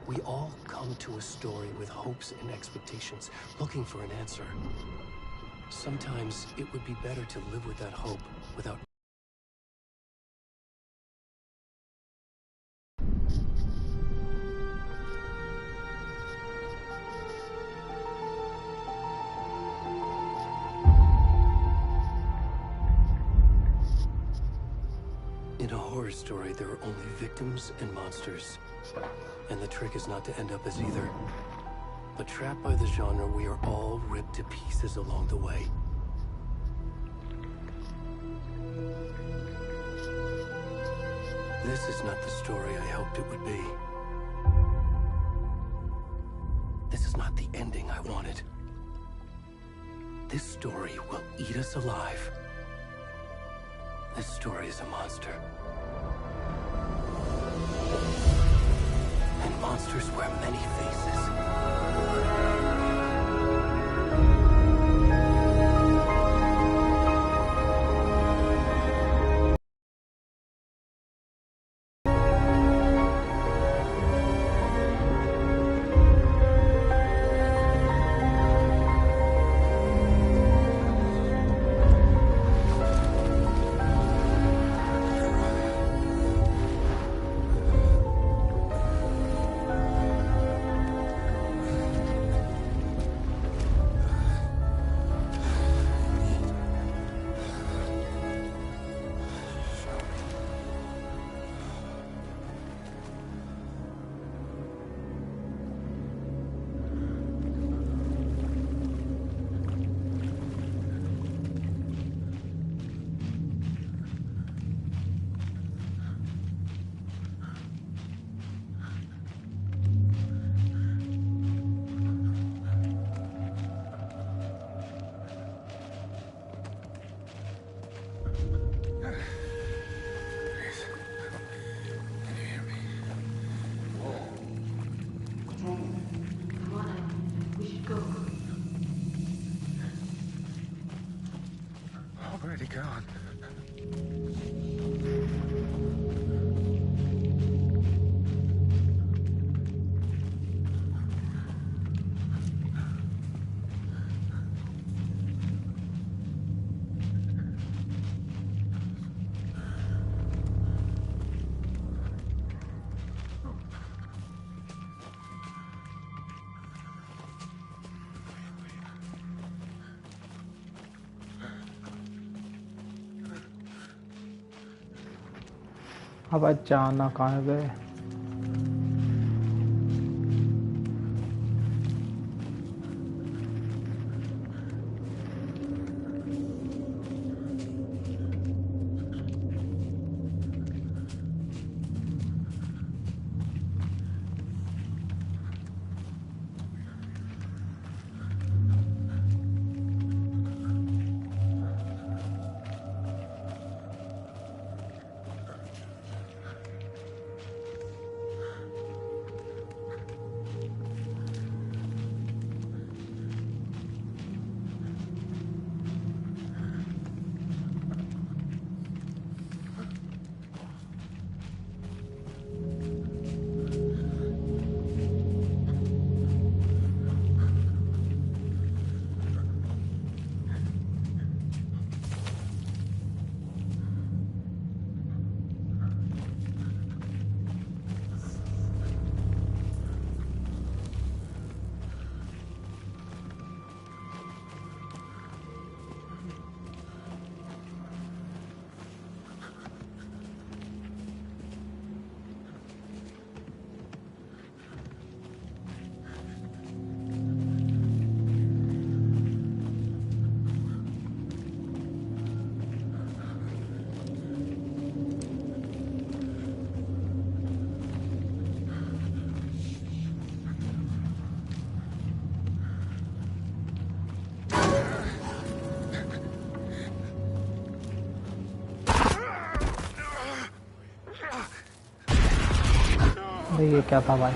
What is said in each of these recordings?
We all come to a story with hopes and expectations, looking for an answer. Sometimes it would be better to live with that hope without... In a horror story, there are only victims and monsters. And the trick is not to end up as either. But trapped by the genre, we are all ripped to pieces along the way. This is not the story I hoped it would be. This is not the ending I wanted. This story will eat us alive. This story is a monster. And monsters wear many faces. Already gone. अब अचानक आ गए। ये क्या था भाई?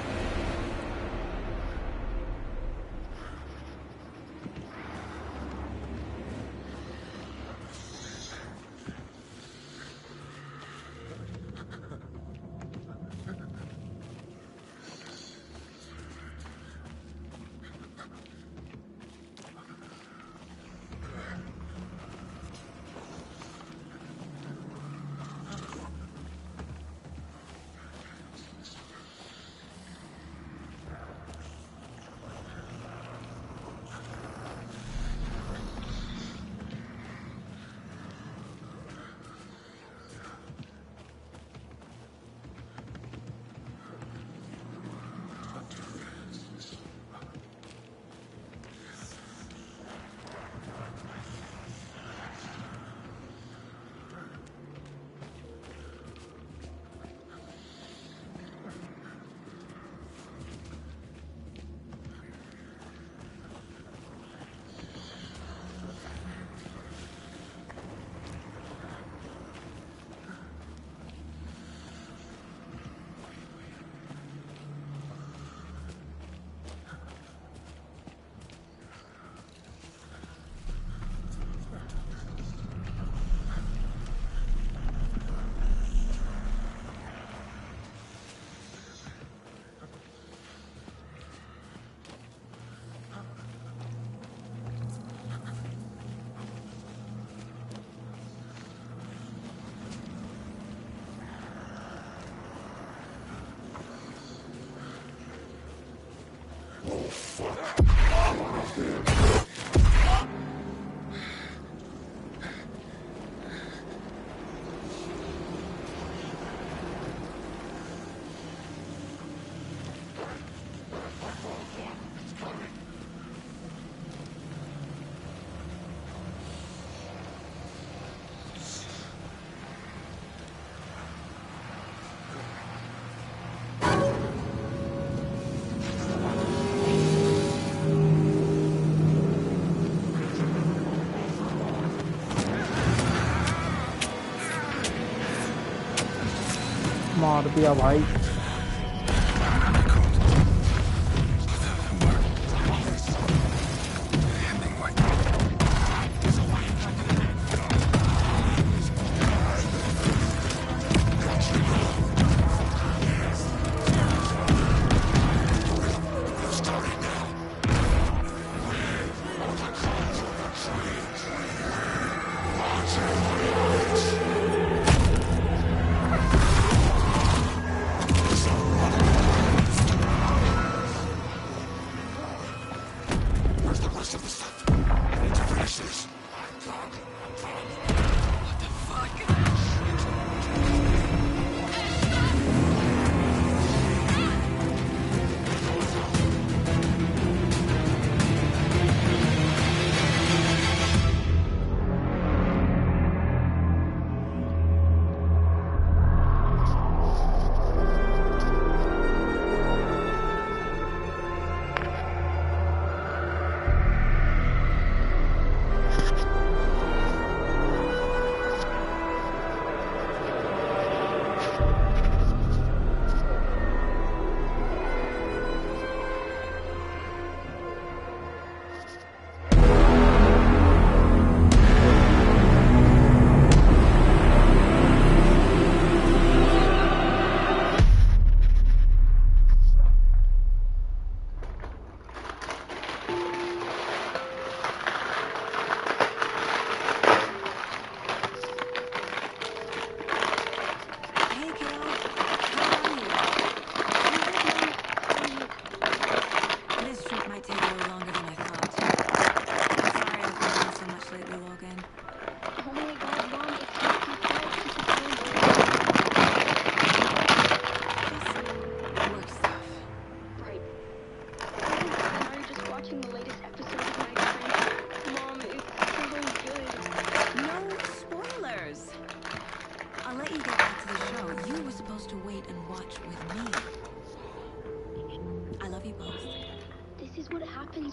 मार दिया भाई।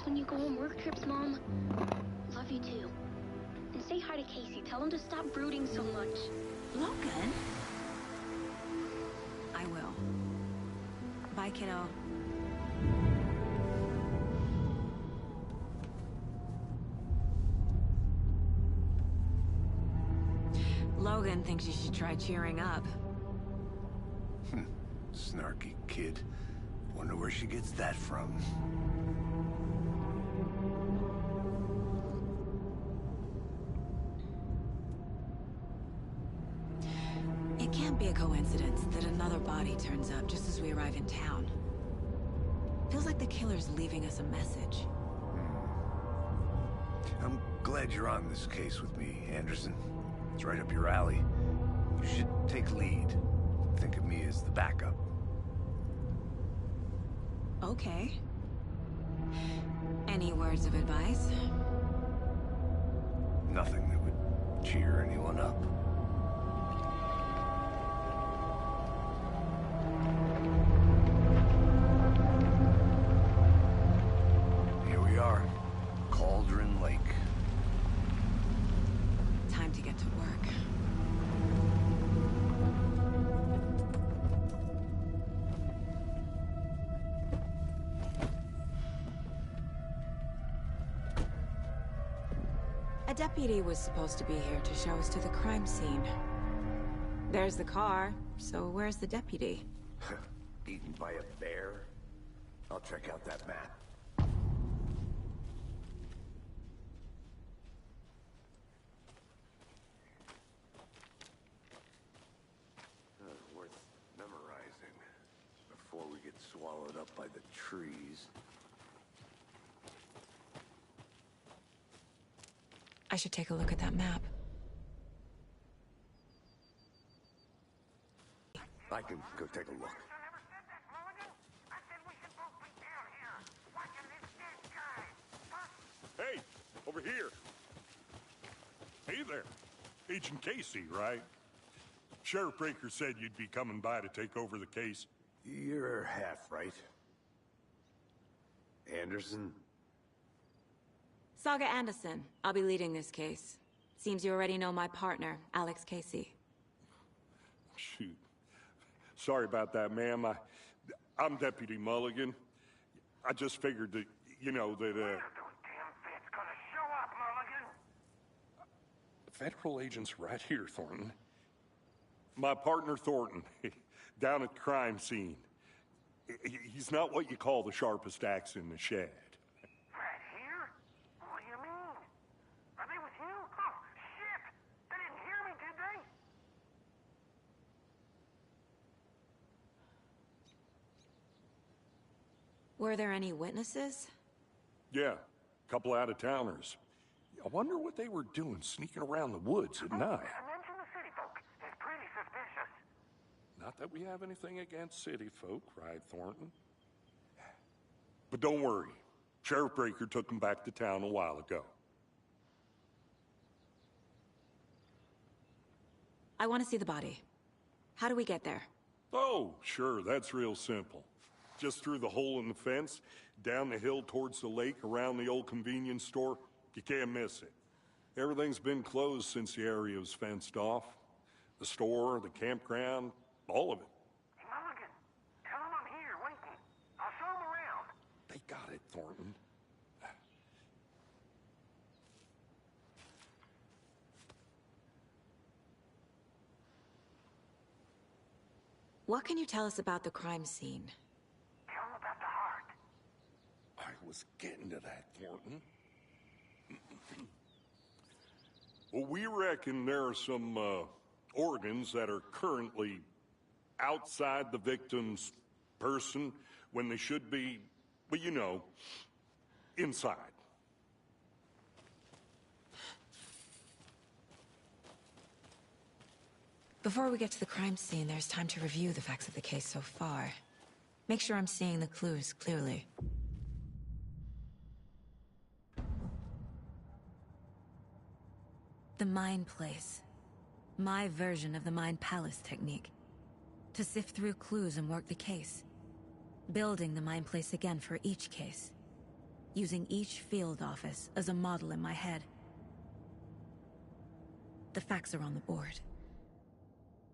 When you go on work trips, Mom. Love you too. And say hi to Casey. Tell him to stop brooding so much. Logan? I will. Bye, kiddo. Logan thinks you should try cheering up. Snarky kid. Wonder where she gets that from. It can't be a coincidence that another body turns up just as we arrive in town. Feels like the killer's leaving us a message. I'm glad you're on this case with me, Anderson. It's right up your alley. You should take lead. Think of me as the backup. Okay. Any words of advice? Nothing that would cheer anyone up. Here we are. Cauldron Lake. Time to get to work. A deputy was supposed to be here to show us to the crime scene. There's the car, so where's the deputy? Eaten by a bear? I'll check out that map. Worth memorizing before we get swallowed up by the trees. I should take a look at that map. I can go take a look. Hey, over here. Hey there. Agent Casey, right? Sheriff Breaker said you'd be coming by to take over the case. You're half right. Anderson? Saga Anderson. I'll be leading this case. Seems you already know my partner, Alex Casey. Shoot. Sorry about that, ma'am. I'm Deputy Mulligan. I just figured that, you know, that, When are those damn feds gonna show up, Mulligan? Federal agents right here, Thornton. My partner, Thornton, down at the crime scene. He's not what you call the sharpest axe in the shed. Right here? What do you mean? Are they with you? Oh, shit! They didn't hear me, did they? Were there any witnesses? Yeah, a couple out-of-towners. I wonder what they were doing sneaking around the woods at night. Mention the city folk. It's pretty suspicious. Not that we have anything against city folk, right, Thornton? But don't worry. Sheriff Breaker took them back to town a while ago. I want to see the body. How do we get there? Oh, sure, that's real simple. Just through the hole in the fence, down the hill towards the lake, around the old convenience store. You can't miss it. Everything's been closed since the area was fenced off. The store, the campground, all of it. Hey, Mulligan, tell them I'm here, waiting. I'll show them around. They got it, Thornton. What can you tell us about the crime scene? Tell them about the heart. I was getting to that, Thornton. Well, we reckon there are some organs that are currently outside the victim's person when they should be, well, you know, inside. Before we get to the crime scene, there's time to review the facts of the case so far. Make sure I'm seeing the clues clearly. The Mind Place. My version of the Mind Palace technique. To sift through clues and work the case. Building the Mind Place again for each case. Using each field office as a model in my head. The facts are on the board.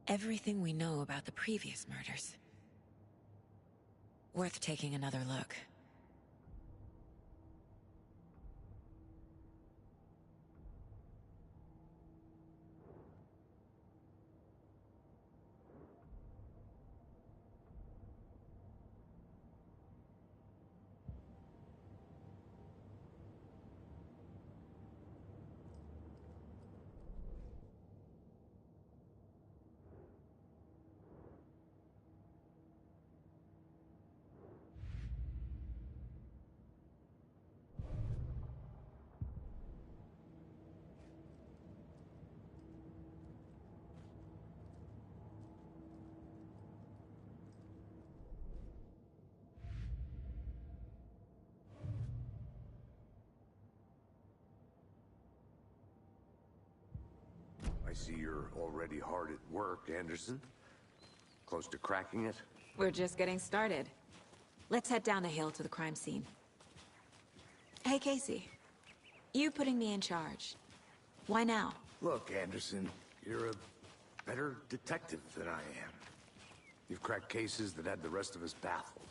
Everything we know about the previous murders. Worth taking another look. I see you're already hard at work, Anderson. Close to cracking it? We're just getting started. Let's head down the hill to the crime scene. Hey, Casey. You putting me in charge. Why now? Look, Anderson, you're a better detective than I am. You've cracked cases that had the rest of us baffled.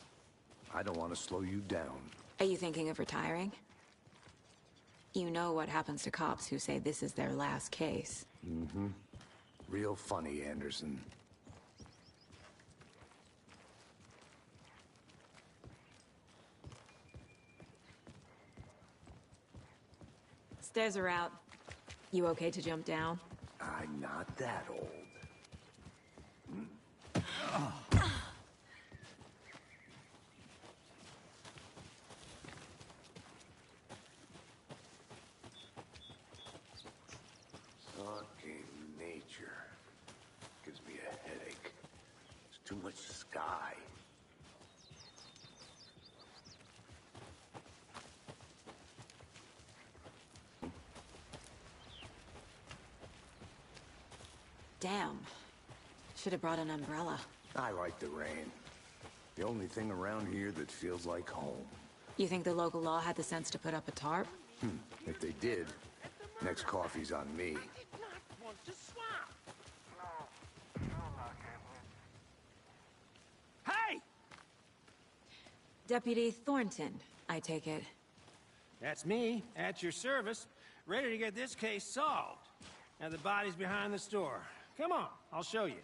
I don't want to slow you down. Are you thinking of retiring? You know what happens to cops who say this is their last case. Mm-hmm. Real funny, Anderson. Stairs are out. You okay to jump down? I'm not that old. Fucking nature. Gives me a headache. There's too much sky. Damn. Should have brought an umbrella. I like the rain. The only thing around here that feels like home. You think the local law had the sense to put up a tarp? If they did, next coffee's on me. Deputy Thornton, I take it. That's me, at your service, ready to get this case solved. Now the body's behind the store. Come on, I'll show you.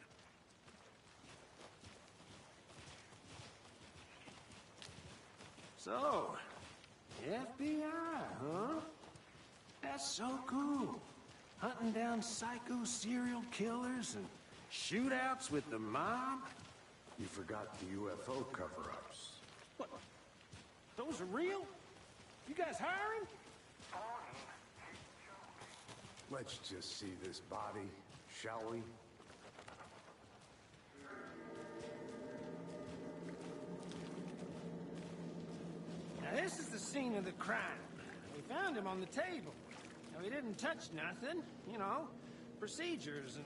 So, FBI, huh? That's so cool. Hunting down psycho serial killers and shootouts with the mob? You forgot the UFO cover-ups. What? Those are real? You guys hiring? Let's just see this body, shall we? Now this is the scene of the crime. We found him on the table. Now he didn't touch nothing, you know, procedures and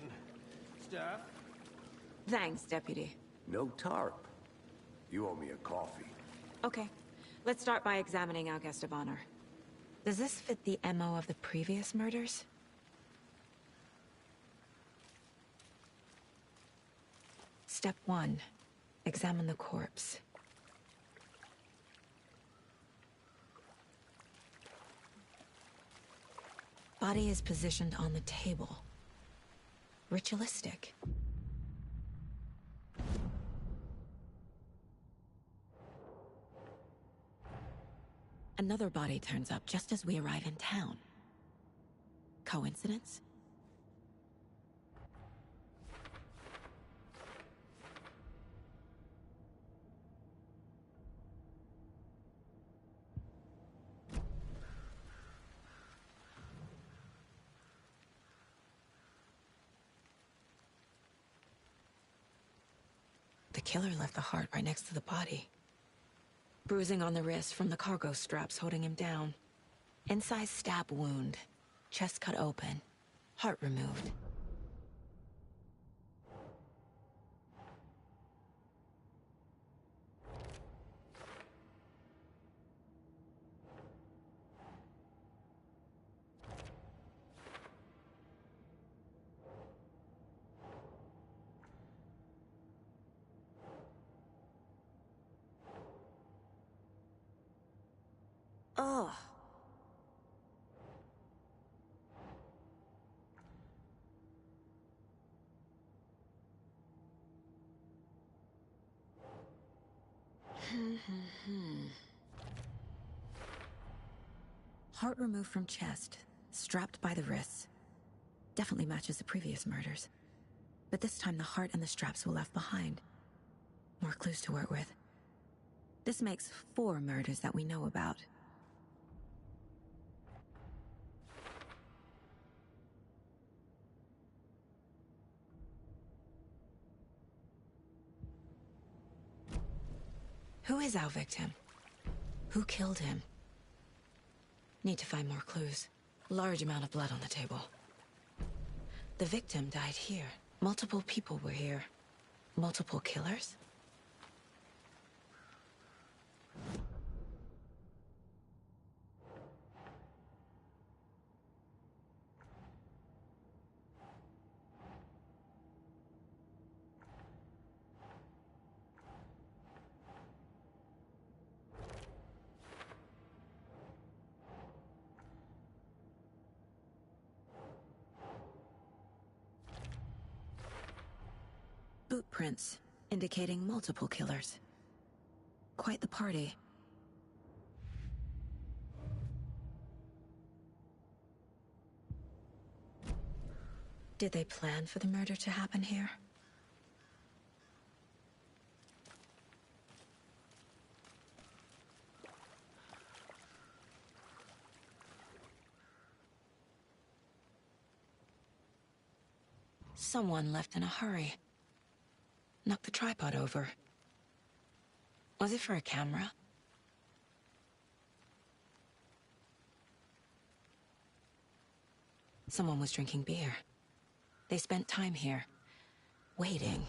stuff. Thanks, Deputy. No tarp. You owe me a coffee. Okay, let's start by examining our guest of honor. Does this fit the MO of the previous murders? Step 1. Examine the corpse. Body is positioned on the table. Ritualistic. Another body turns up just as we arrive in town. Coincidence? The killer left the heart right next to the body. Bruising on the wrist from the cargo straps holding him down. Incised stab wound. Chest cut open. Heart removed. Ugh. Heart removed from chest, strapped by the wrists. Definitely matches the previous murders. But this time the heart and the straps were left behind. More clues to work with. This makes 4 murders that we know about. Who is our victim? Who killed him? Need to find more clues. Large amount of blood on the table. The victim died here. Multiple people were here. Multiple killers? Boot prints, indicating multiple killers. Quite the party. Did they plan for the murder to happen here? Someone left in a hurry. Knocked the tripod over. Was it for a camera? Someone was drinking beer. They spent time here, waiting.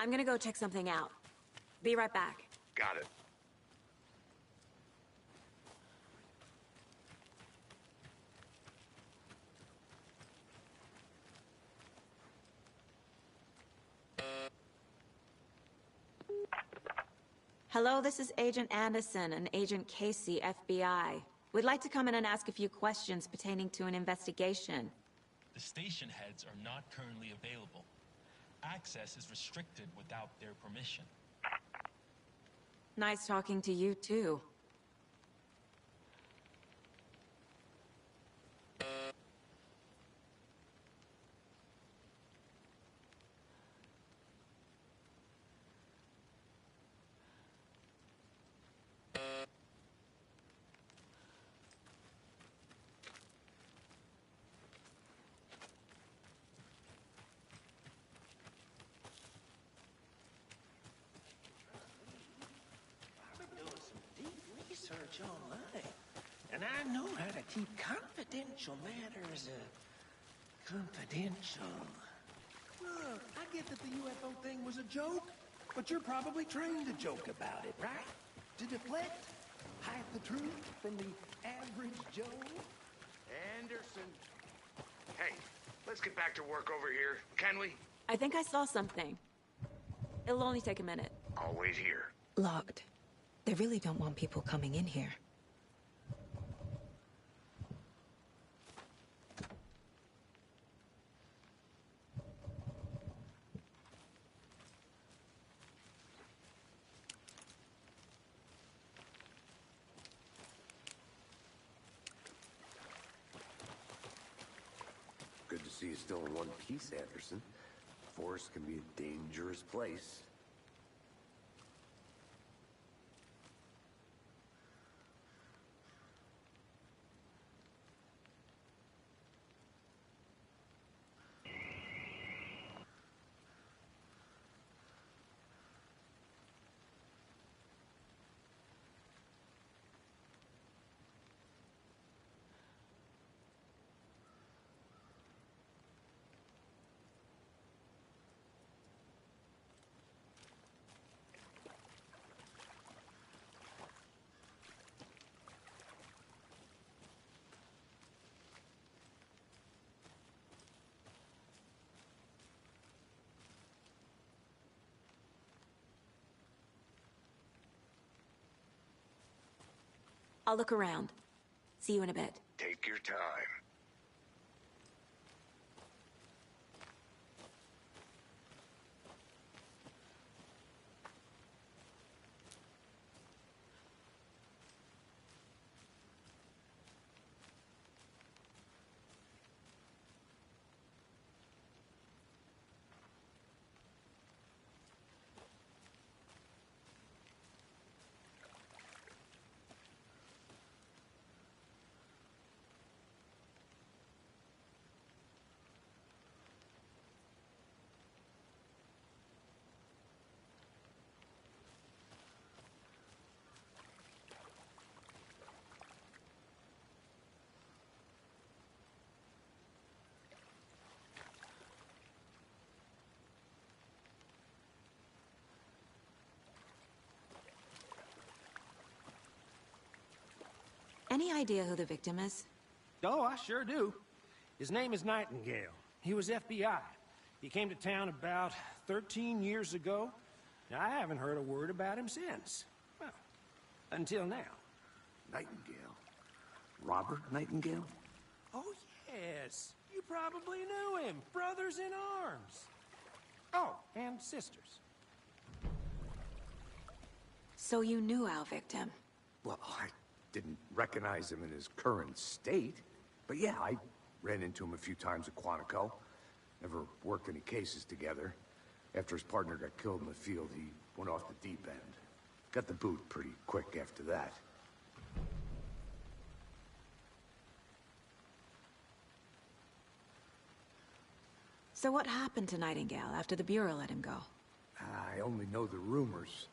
I'm gonna go check something out. Be right back. Got it. Hello, this is Agent Anderson and Agent Casey, FBI. We'd like to come in and ask a few questions pertaining to an investigation. The station heads are not currently available. Access is restricted without their permission. Nice talking to you, too. Research online, and I know how to keep confidential matters confidential. Look, I get that the UFO thing was a joke, but you're probably trained to joke about it, right? To deflect, hide the truth from the average Joe. Anderson. Hey, let's get back to work over here, can we? I think I saw something. It'll only take a minute. I'll wait here. Locked. They really don't want people coming in here. Good to see you still in one piece, Anderson. Forest can be a dangerous place. I'll look around. See you in a bit. Take your time. Any idea who the victim is? Oh, I sure do. His name is Nightingale. He was FBI. He came to town about 13 years ago. Now, I haven't heard a word about him since. Well, until now. Nightingale? Robert Nightingale? Oh, yes. You probably knew him. Brothers in arms. Oh, and sisters. So you knew our victim? Well, I didn't recognize him in his current state. But yeah, I ran into him a few times at Quantico. Never worked any cases together. After his partner got killed in the field, he went off the deep end. Got the boot pretty quick after that. So what happened to Nightingale after the Bureau let him go? I only know the rumors.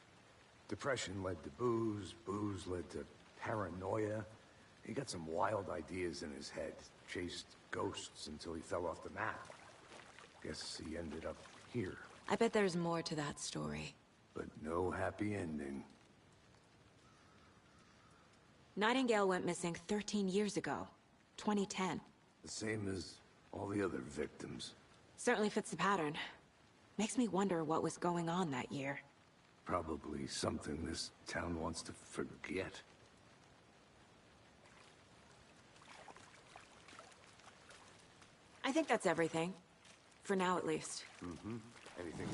Depression led to booze, booze led to paranoia. He got some wild ideas in his head, chased ghosts until he fell off the map. Guess he ended up here. I bet there's more to that story. But no happy ending. Nightingale went missing 13 years ago. 2010. The same as all the other victims. Certainly fits the pattern. Makes me wonder what was going on that year. Probably something this town wants to forget. I think that's everything. For now, at least. Mm-hmm. Anything?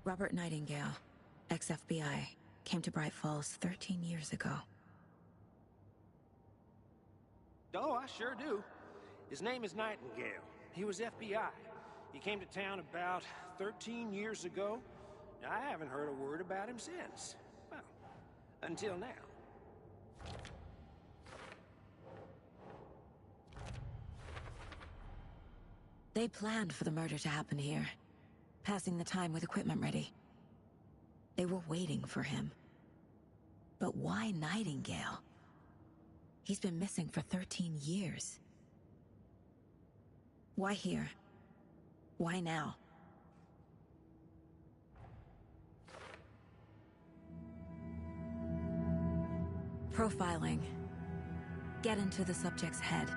Robert Nightingale, ex-FBI, came to Bright Falls 13 years ago. Oh, I sure do. His name is Nightingale. He was FBI. He came to town about 13 years ago. I haven't heard a word about him since. Well, until now. They planned for the murder to happen here, passing the time with equipment ready. They were waiting for him. But why Nightingale? He's been missing for 13 years. Why here? Why now? Profiling. Get into the subject's head.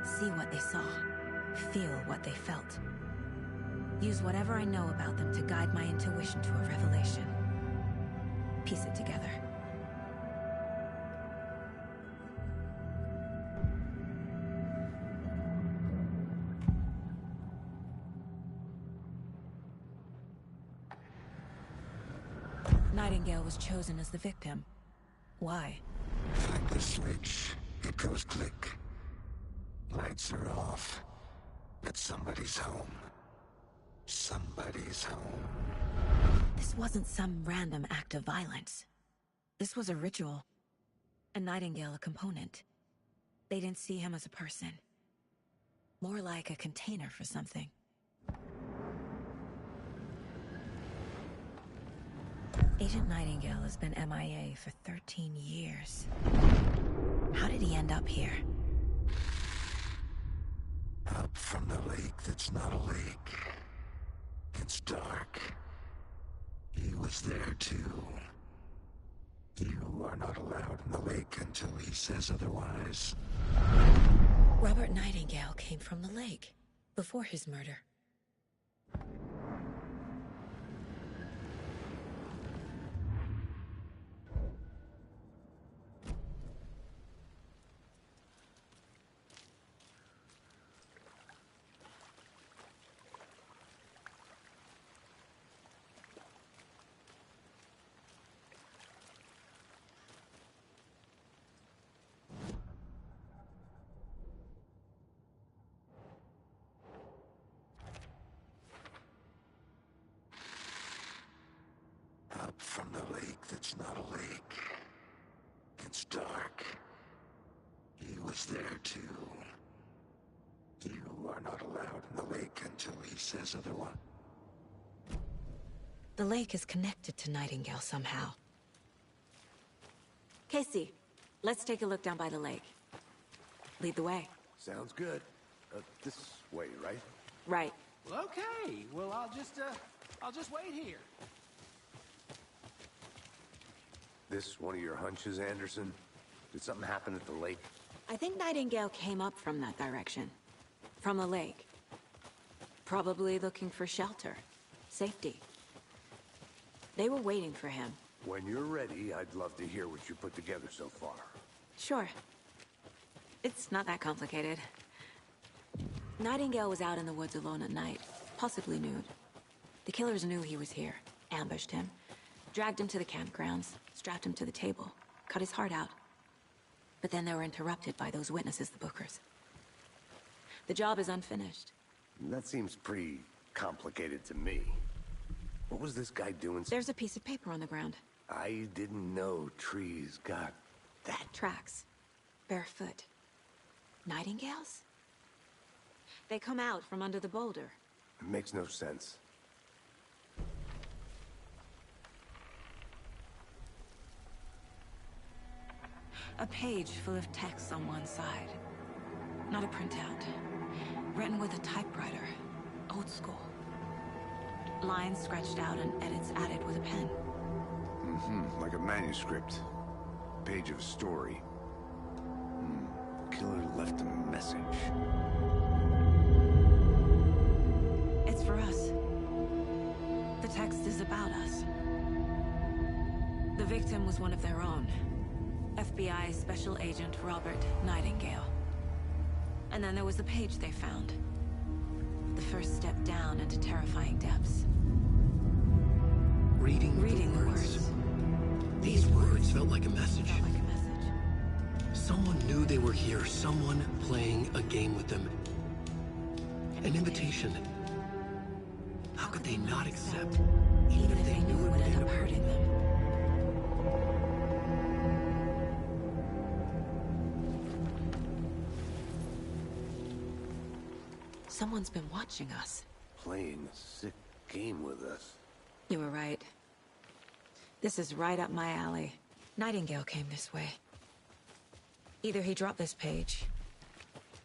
See what they saw. Feel what they felt. Use whatever I know about them to guide my intuition to a revelation. Piece it together. Nightingale was chosen as the victim. Why? Find the switch. It goes click. Lights are off. But somebody's home. Somebody's home. This wasn't some random act of violence. This was a ritual. And Nightingale a component. They didn't see him as a person. More like a container for something. Agent Nightingale has been MIA for 13 years. How did he end up here? Up from the lake that's not a lake. It's dark. He was there too. You are not allowed in the lake until he says otherwise. Robert Nightingale came from the lake, before his murder. Up from the lake that's not a lake. It's dark. He was there too. You are not allowed in the lake until he says otherwise. The lake is connected to Nightingale somehow. Casey, let's take a look down by the lake. Lead the way. Sounds good. This way, right? Right. Well, okay. Well, I'll just wait here. This one of your hunches, Anderson? Did something happen at the lake? I think Nightingale came up from that direction. From the lake. Probably looking for shelter. Safety. They were waiting for him. When you're ready, I'd love to hear what you put together so far. Sure. It's not that complicated. Nightingale was out in the woods alone at night, possibly nude. The killers knew he was here, ambushed him, dragged him to the campgrounds, strapped him to the table, cut his heart out. But then they were interrupted by those witnesses, the Bookers. The job is unfinished. That seems pretty complicated to me. What was this guy doing? There's a piece of paper on the ground. I didn't know trees got that. Tracks. Barefoot. Nightingales? They come out from under the boulder. It makes no sense. A page full of text on one side. Not a printout. Written with a typewriter. Old school. Lines scratched out and edits added with a pen. Like a manuscript. Page of a story. Killer left a message. It's for us. The text is about us. The victim was one of their own. FBI Special Agent Robert Nightingale. And then there was the page they found. The first step down into terrifying depths. Reading the words. These words felt like a message. Someone knew they were here. Someone playing a game with them. An invitation. How could they not accept, even if they knew it would end up hurting them? Someone's been watching us. Playing a sick game with us. You were right. This is right up my alley. Nightingale came this way. Either he dropped this page,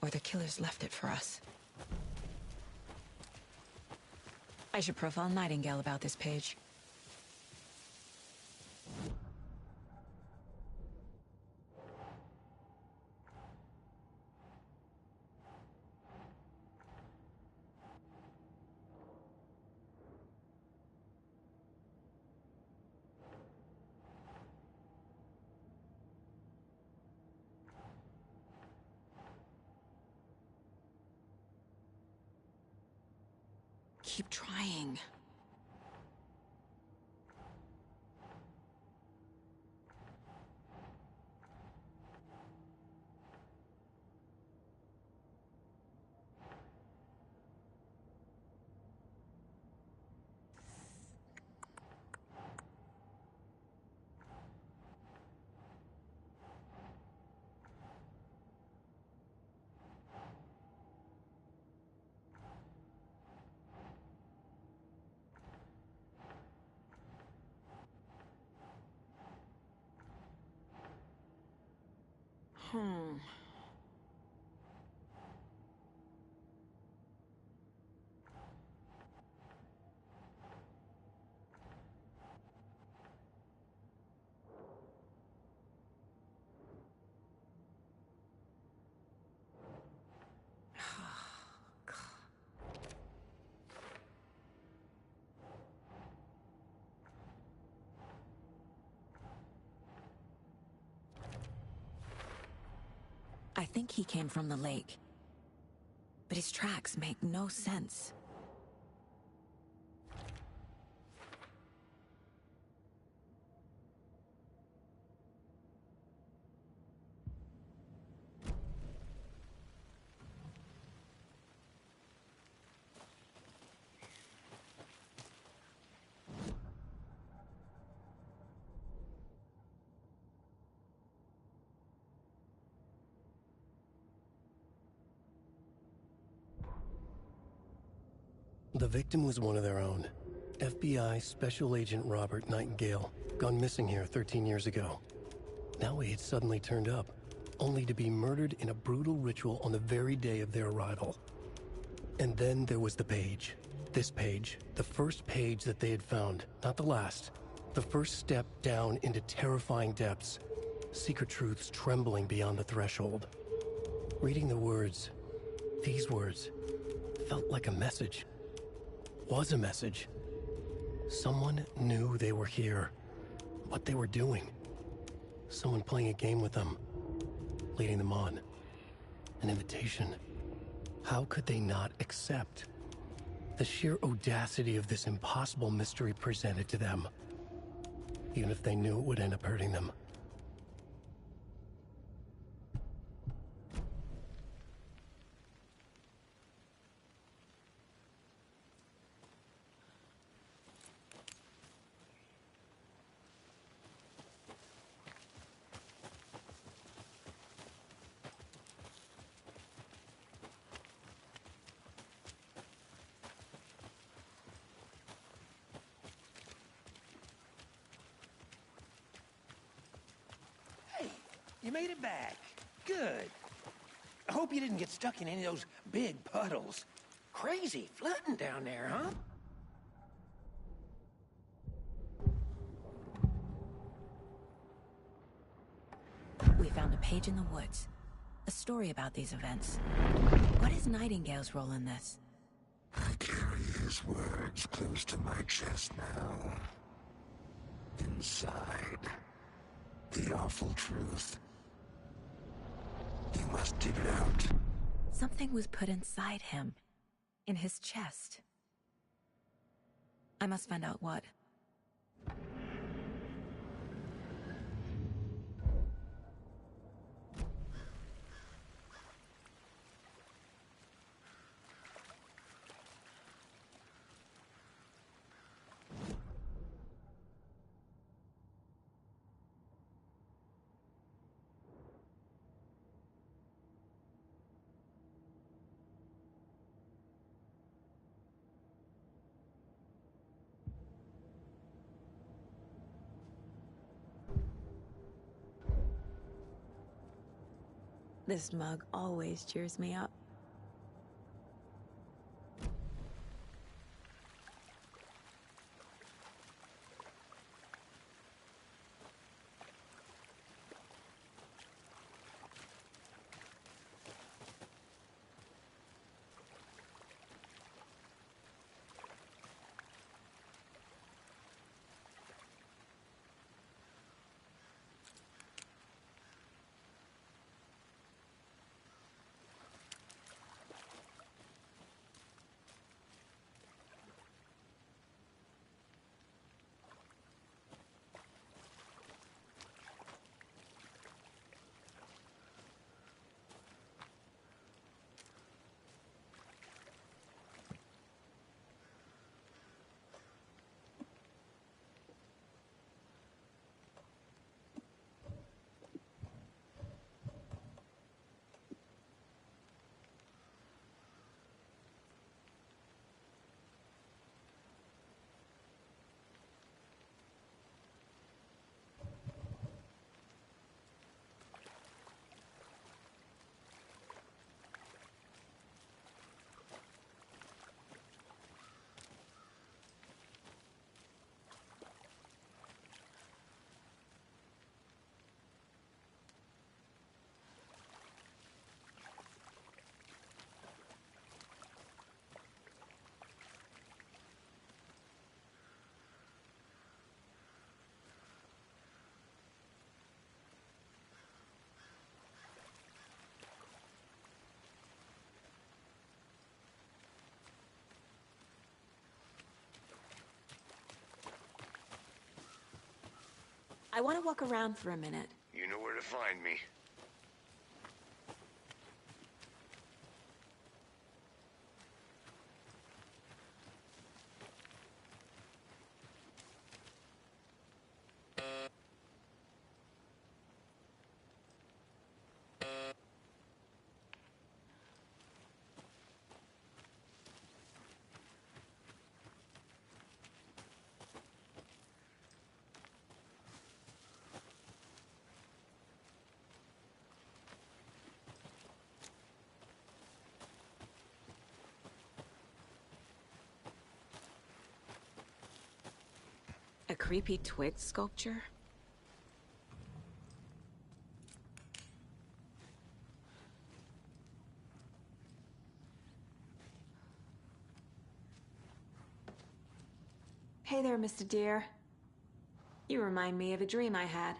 or the killers left it for us. I should profile Nightingale about this page. Keep trying. I think he came from the lake. But his tracks make no sense. The victim was one of their own. FBI Special Agent Robert Nightingale, gone missing here 13 years ago. Now he had suddenly turned up, only to be murdered in a brutal ritual on the very day of their arrival. And then there was the page. This page, the first page that they had found, not the last. The first step down into terrifying depths. Secret truths trembling beyond the threshold. Reading the words, these words, felt like a message. Was a message. Someone knew they were here. What they were doing. Someone playing a game with them. Leading them on. An invitation. How could they not accept? The sheer audacity of this impossible mystery presented to them. Even if they knew it would end up hurting them. You made it back. Good. I hope you didn't get stuck in any of those big puddles. Crazy flooding down there, huh? We found a page in the woods. A story about these events. What is Nightingale's role in this? I carry his words close to my chest now. Inside, the awful truth. You must dig it out. Something was put inside him. In his chest. I must find out what. This mug always cheers me up. I want to walk around for a minute. You know where to find me. A creepy twig sculpture? Hey there, Mr. Deer. You remind me of a dream I had.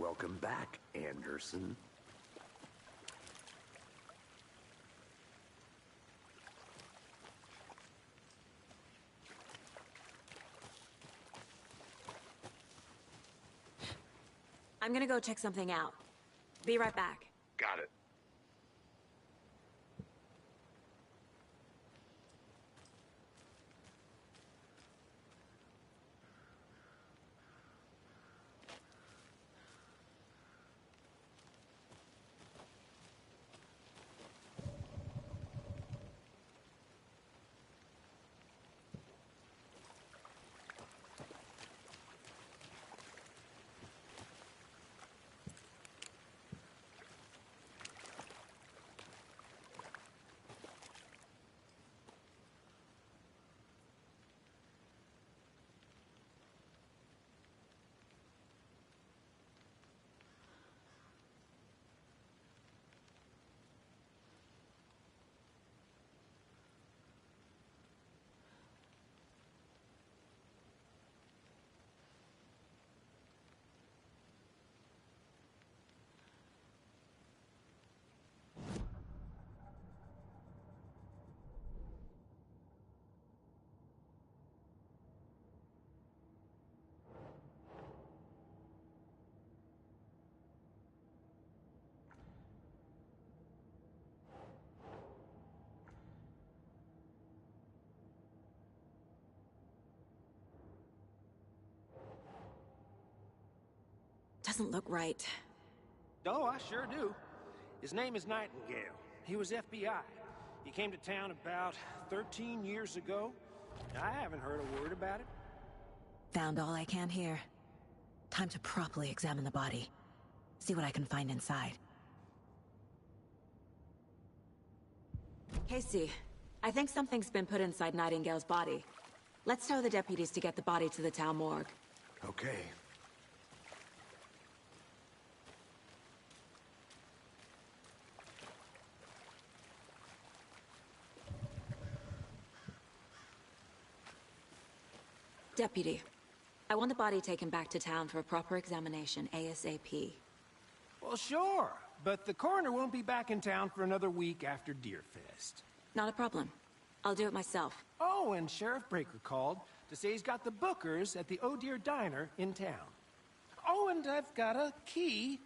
Welcome back, Anderson. I'm gonna go check something out. Be right back. Got it. Doesn't look right. Oh, I sure do. His name is Nightingale. He was FBI. He came to town about 13 years ago. I haven't heard a word about it. Found all I can here. Time to properly examine the body. See what I can find inside. Casey, I think something's been put inside Nightingale's body. Let's tell the deputies to get the body to the town morgue. Okay. Deputy, I want the body taken back to town for a proper examination ASAP. Well, sure. But the coroner won't be back in town for another week after Deerfest. Not a problem. I'll do it myself. Oh, and Sheriff Breaker called to say he's got the Bookers at the Oh Dear Diner in town. Oh, and I've got a key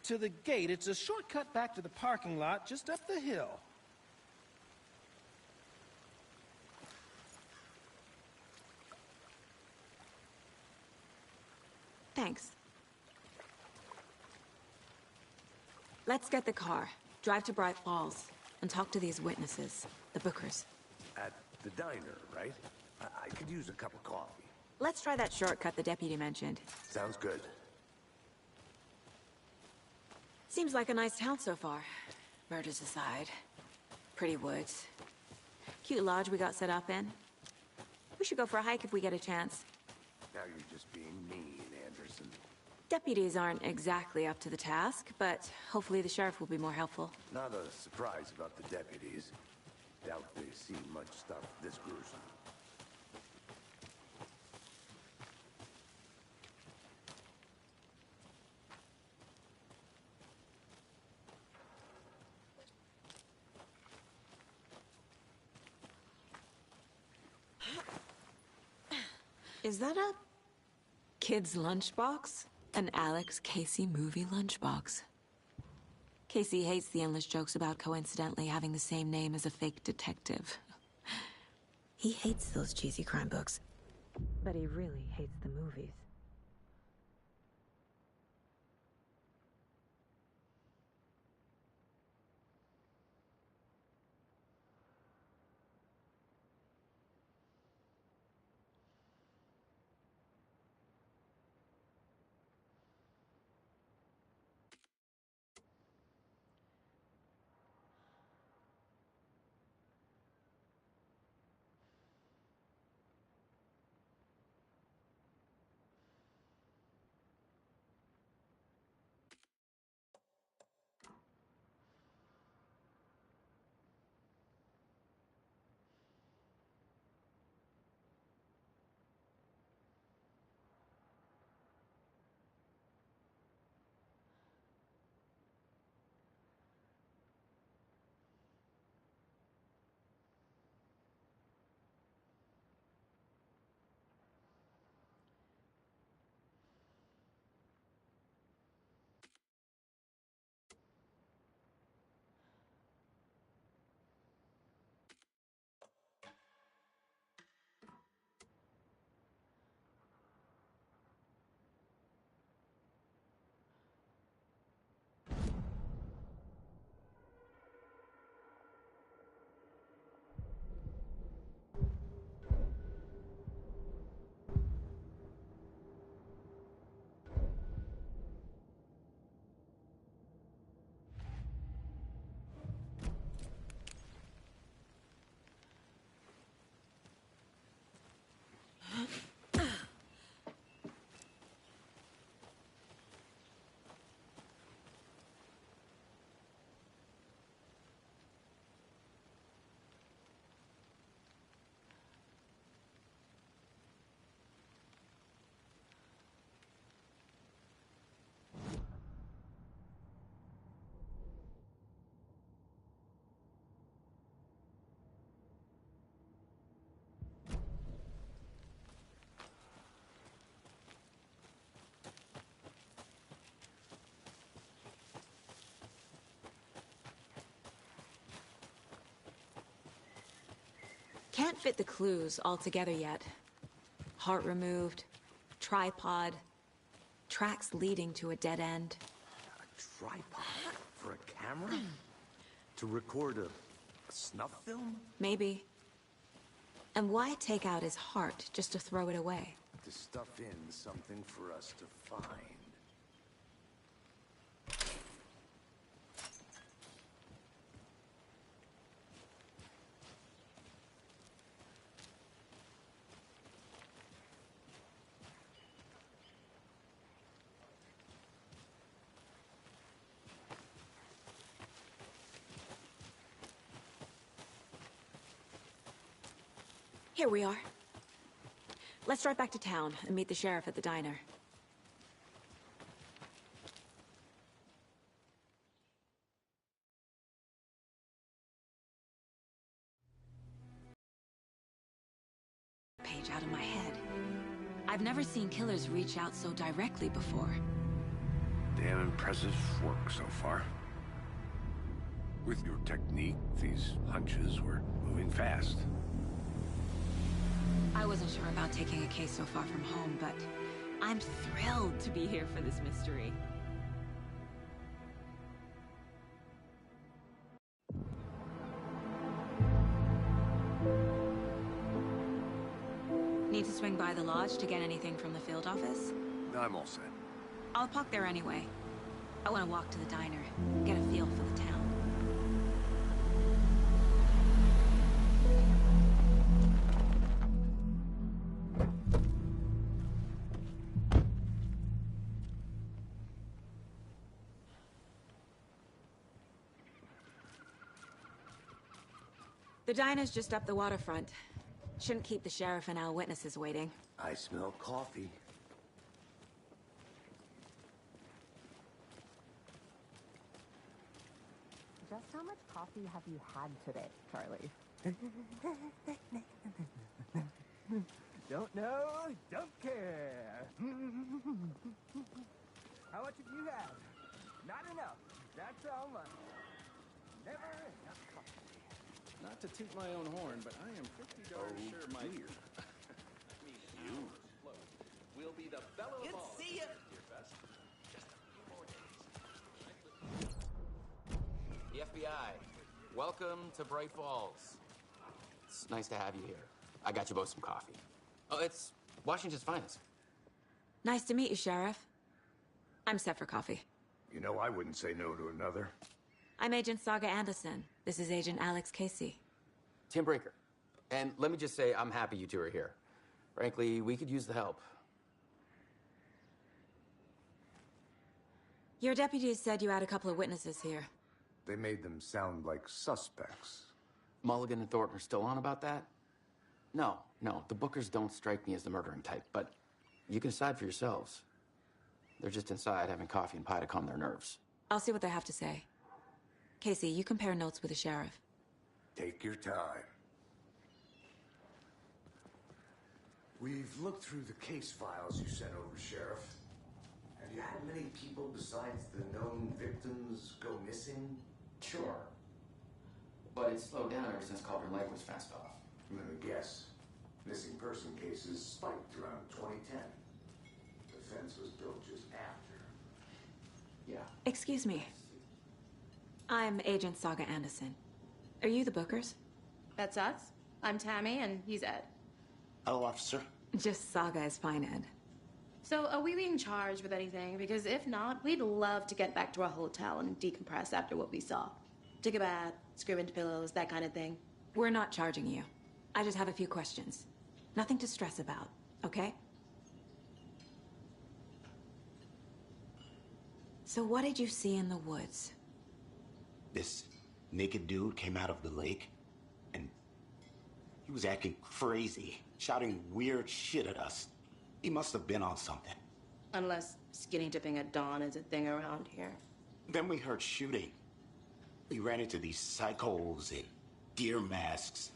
to the gate. It's a shortcut back to the parking lot just up the hill. Thanks. Let's get the car, drive to Bright Falls, and talk to these witnesses, the Bookers. At the diner, right? I could use a cup of coffee. Let's try that shortcut the deputy mentioned. Sounds good. Seems like a nice town so far. Murders aside. Pretty woods. Cute lodge we got set up in. We should go for a hike if we get a chance. Now you're just being mean, Anderson. Deputies aren't exactly up to the task, but hopefully the sheriff will be more helpful. Not a surprise about the deputies. Doubt they've seen much stuff this gruesome. Is that a kid's lunchbox? An Alex Casey movie lunchbox. Casey hates the endless jokes about coincidentally having the same name as a fake detective. He hates those cheesy crime books. But he really hates the movies. Can't fit the clues all together yet. Heart removed, tripod, tracks leading to a dead end. A tripod? For a camera? To record a snuff film? Maybe. And why take out his heart just to throw it away? To stuff in something for us to find. Here we are. Let's drive back to town and meet the sheriff at the diner. Page out of my head. I've never seen killers reach out so directly before. Damn impressive work so far. With your technique, these hunches were moving fast. I wasn't sure about taking a case so far from home, but I'm thrilled to be here for this mystery. Need to swing by the lodge to get anything from the field office? I'm all set. I'll park there anyway. I want to walk to the diner, get a feel for the town. The diner's just up the waterfront. Shouldn't keep the sheriff and our witnesses waiting. I smell coffee. Just how much coffee have you had today, Charlie? Don't know, don't care. How much have you had? Not enough. That's how much. Never enough coffee. Not to toot my own horn, but I am pretty darn sure my... You. We'll be the belle of all. See ya. Just a few more days. The FBI. Welcome to Bright Falls. It's nice to have you here. I got you both some coffee. Oh, it's Washington's finest. Nice to meet you, Sheriff. I'm set for coffee. You know, I wouldn't say no to another. I'm Agent Saga Anderson. This is Agent Alex Casey. Tim Breaker. And let me just say, I'm happy you two are here. Frankly, we could use the help. Your deputies said you had a couple of witnesses here. They made them sound like suspects. Mulligan and Thornton are still on about that? No, the Bookers don't strike me as the murdering type, but you can decide for yourselves. They're just inside having coffee and pie to calm their nerves. I'll see what they have to say. Casey, you compare notes with the sheriff. Take your time. We've looked through the case files you sent over, Sheriff. Have you had many people besides the known victims go missing? Sure. But it's slowed down ever since Cauldron Lake was fenced off. Let me guess. Missing person cases spiked around 2010. The fence was built just after. Yeah. Excuse me. I'm Agent Saga Anderson. Are you the Bookers? That's us. I'm Tammy, and he's Ed. Hello, officer. Just Saga is fine, Ed. So, are we being charged with anything? Because if not, we'd love to get back to our hotel and decompress after what we saw. Take a bath, scream into pillows, that kind of thing. We're not charging you. I just have a few questions. Nothing to stress about, okay? So what did you see in the woods? This naked dude came out of the lake, and he was acting crazy, shouting weird shit at us. He must have been on something. Unless skinny dipping at dawn is a thing around here. Then we heard shooting. We ran into these psychos in deer masks.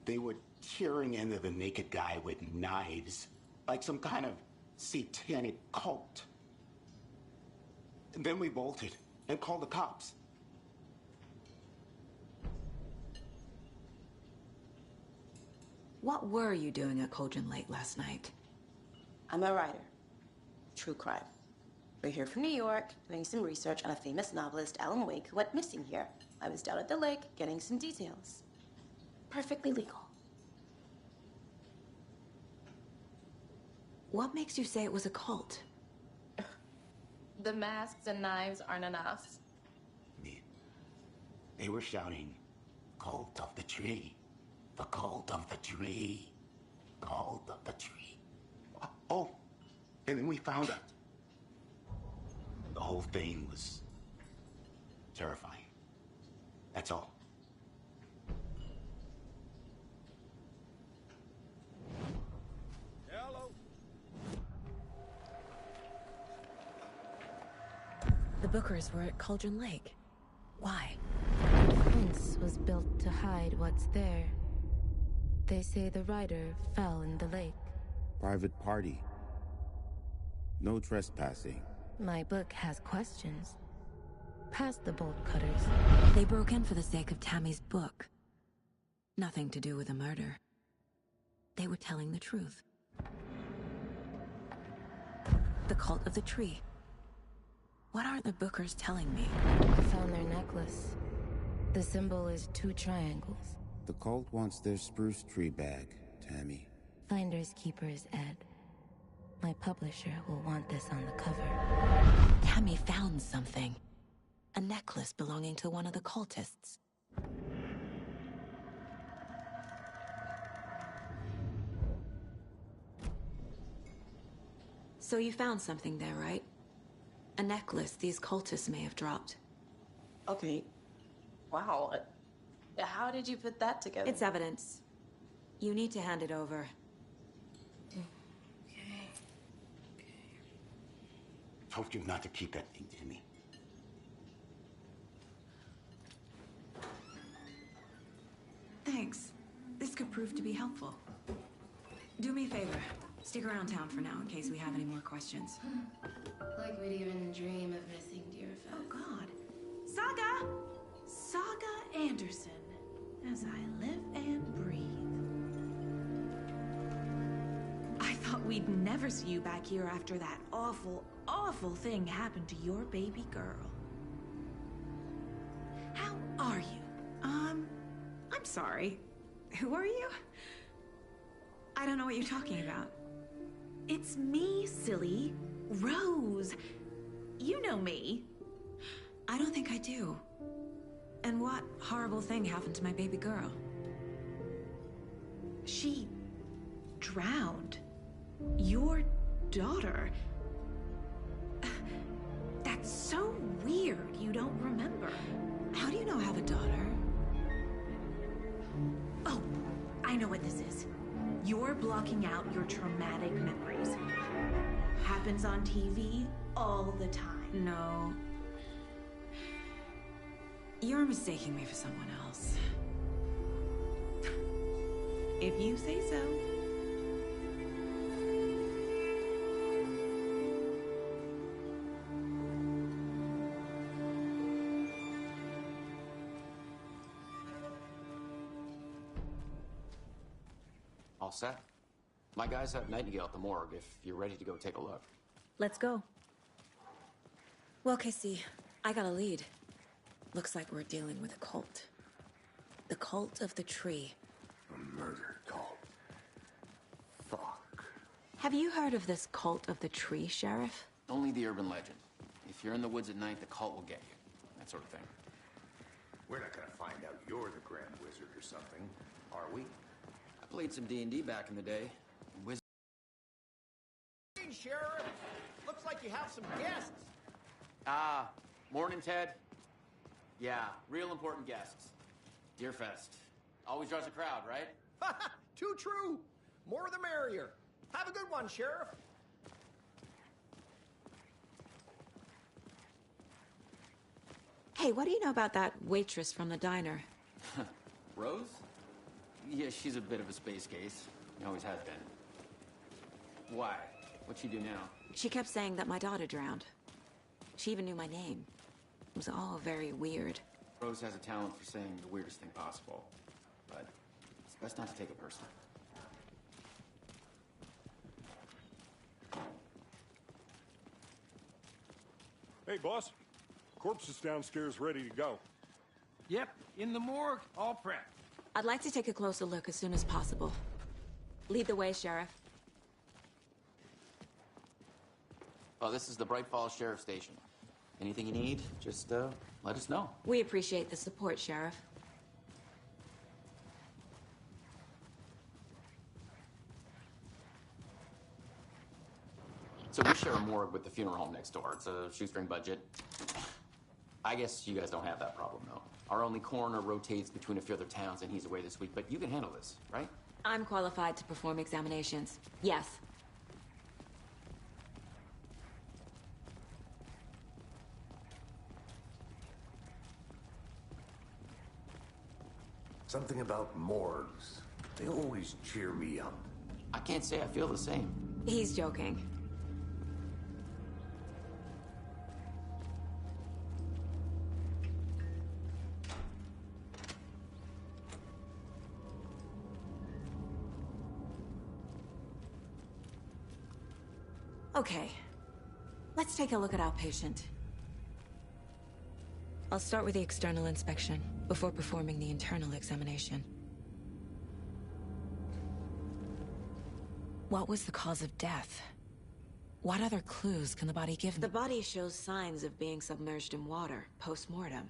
They were tearing into the naked guy with knives, like some kind of satanic cult. And then we bolted and called the cops. What were you doing at Cauldron Lake last night? I'm a writer. True crime. We're here from New York, doing some research on a famous novelist, Alan Wake, who went missing here. I was down at the lake, getting some details. Perfectly legal. What makes you say it was a cult? The masks and knives aren't enough. They were shouting, "Cult of the tree. The cult of the tree. Cult of the tree." Oh, and then we found it. The whole thing was terrifying. That's all. Hello. The Bookers were at Cauldron Lake. Why? The fence was built to hide what's there. They say the writer fell in the lake. Private party. No trespassing. My book has questions. Past the bolt cutters. They broke in for the sake of Tammy's book. Nothing to do with a murder. They were telling the truth. The cult of the tree. What are the Bookers telling me? I found their necklace. The symbol is 2 triangles. The cult wants their spruce tree bag, Tammy. Finders keepers, Ed. My publisher will want this on the cover. Tammy found something. A necklace belonging to one of the cultists. So you found something there, right? A necklace these cultists may have dropped. Okay. Wow. How did you put that together? It's evidence. You need to hand it over. Told you not to keep that thing to me. Thanks. This could prove to be helpful. Do me a favor. Stick around town for now in case we have any more questions. Like we'd even dream of missing dear Fez. Oh, God. Saga Anderson. As I live and breathe. I thought we'd never see you back here after that awful, awful thing happened to your baby girl. How are you? I'm sorry. Who are you? I don't know what you're talking about. It's me, silly. Rose. You know me. I don't think I do. And what horrible thing happened to my baby girl? She drowned. Your daughter. That's so weird you don't remember. How do you know I have a daughter? Oh, I know what this is. You're blocking out your traumatic memories. Happens on TV all the time. No. You're mistaking me for someone else. If you say so. All set? My guys have Nightingale at the morgue if you're ready to go take a look. Let's go. Well, Casey, I got a lead. Looks like we're dealing with a cult. The cult of the tree. A murder cult. Fuck. Have you heard of this cult of the tree, Sheriff? Only the urban legend. If you're in the woods at night, the cult will get you. That sort of thing. We're not gonna find out you're the Grand Wizard or something, are we? I played some D&D back in the day. Wizard. Hey, Sheriff. Looks like you have some guests. Morning, Ted. Yeah, real important guests. Deerfest. Always draws a crowd, right? Too true. More the merrier. Have a good one, Sheriff. Hey, what do you know about that waitress from the diner? Rose? Yeah, she's a bit of a space case. Always has been. Why? What'd she do now? She kept saying that my daughter drowned. She even knew my name. It was all very weird. Rose has a talent for saying the weirdest thing possible. But it's best not to take it personally. Hey, boss. Corpse is downstairs ready to go. Yep, in the morgue, all prepped. I'd like to take a closer look as soon as possible. Lead the way, Sheriff. Oh, this is the Bright Falls Sheriff Station. Anything you need, just let us know. We appreciate the support, Sheriff. So we share a morgue with the funeral home next door. It's a shoestring budget. I guess you guys don't have that problem, though. Our only coroner rotates between a few other towns, and he's away this week, but you can handle this, right? I'm qualified to perform examinations. Yes. Something about morgues. They always cheer me up. I can't say I feel the same. He's joking. Okay. Let's take a look at our patient. I'll start with the external inspection before performing the internal examination. What was the cause of death? What other clues can the body give me? The body shows signs of being submerged in water post-mortem.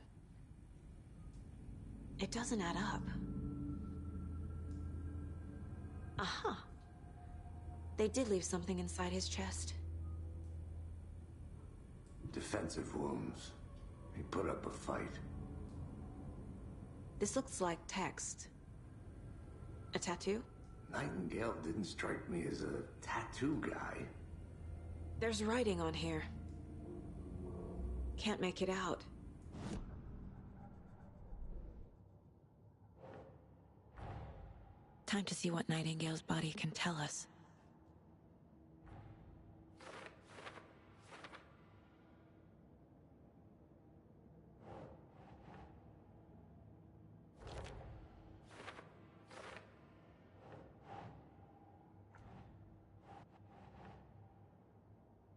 It doesn't add up. Aha. They did leave something inside his chest. Defensive wounds. He put up a fight. This looks like text. A tattoo? Nightingale didn't strike me as a tattoo guy. There's writing on here. Can't make it out. Time to see what Nightingale's body can tell us.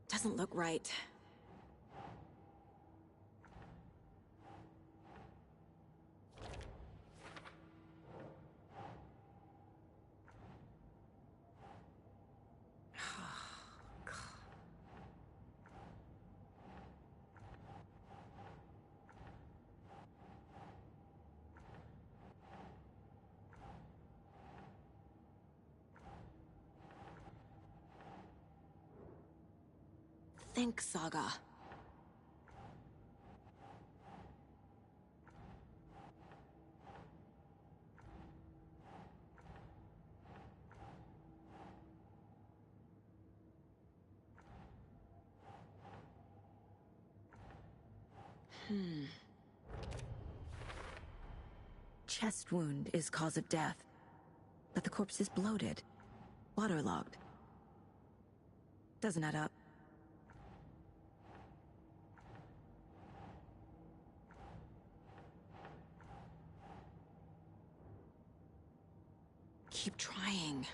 Doesn't look right. Think, Saga. Chest wound is cause of death, but the corpse is bloated, waterlogged. Doesn't add up. Keep trying.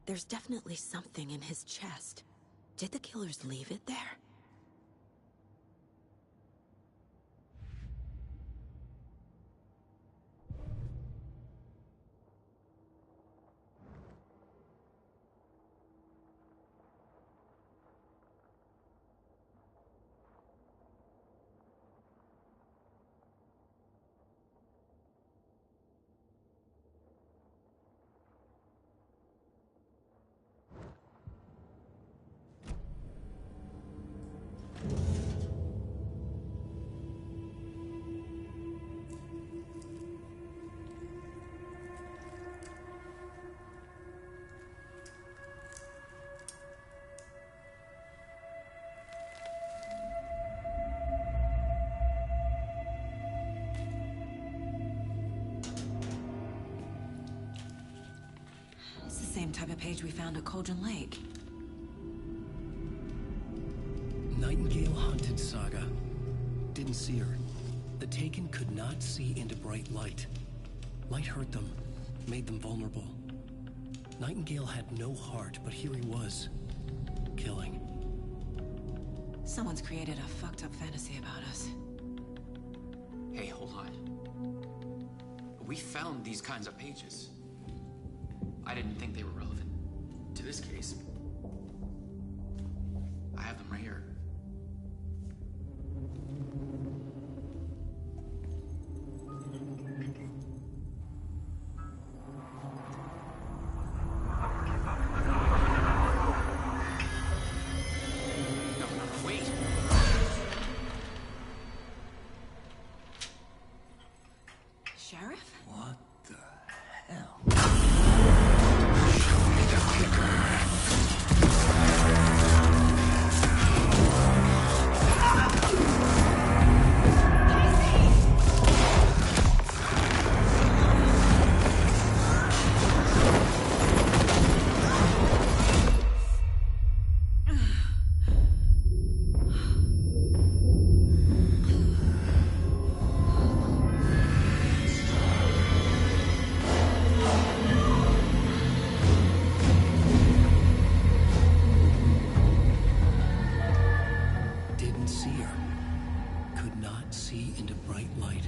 There's definitely something in his chest. Did the killers leave it there? same type of page we found at Cauldron Lake. Nightingale hunted Saga. Didn't see her. The Taken could not see into bright light. Light hurt them, made them vulnerable. Nightingale had no heart, but here he was, killing. Someone's created a fucked up fantasy about us. Hey, hold on. We found these kinds of pages. I didn't think they were relevant to this case. I have them right here. Sheriff? What the hell? Show me the clicker. Didn't see her. Could not see into bright light.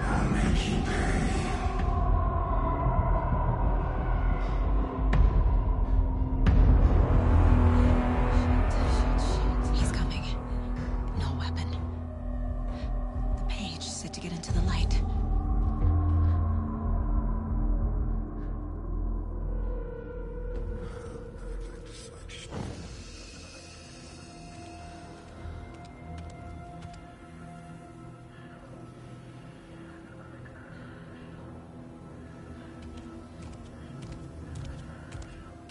I'll make you pay. He's coming. No weapon. The page said to get into the light.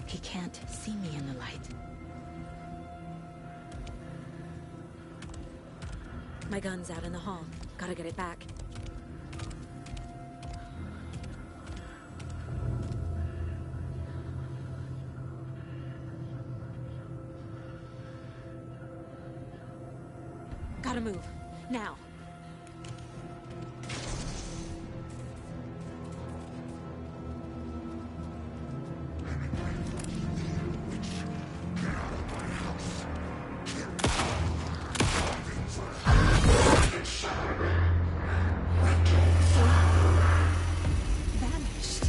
He can't see me in the light. My gun's out in the hall. Gotta get it back. Gotta move. Now. Vanished.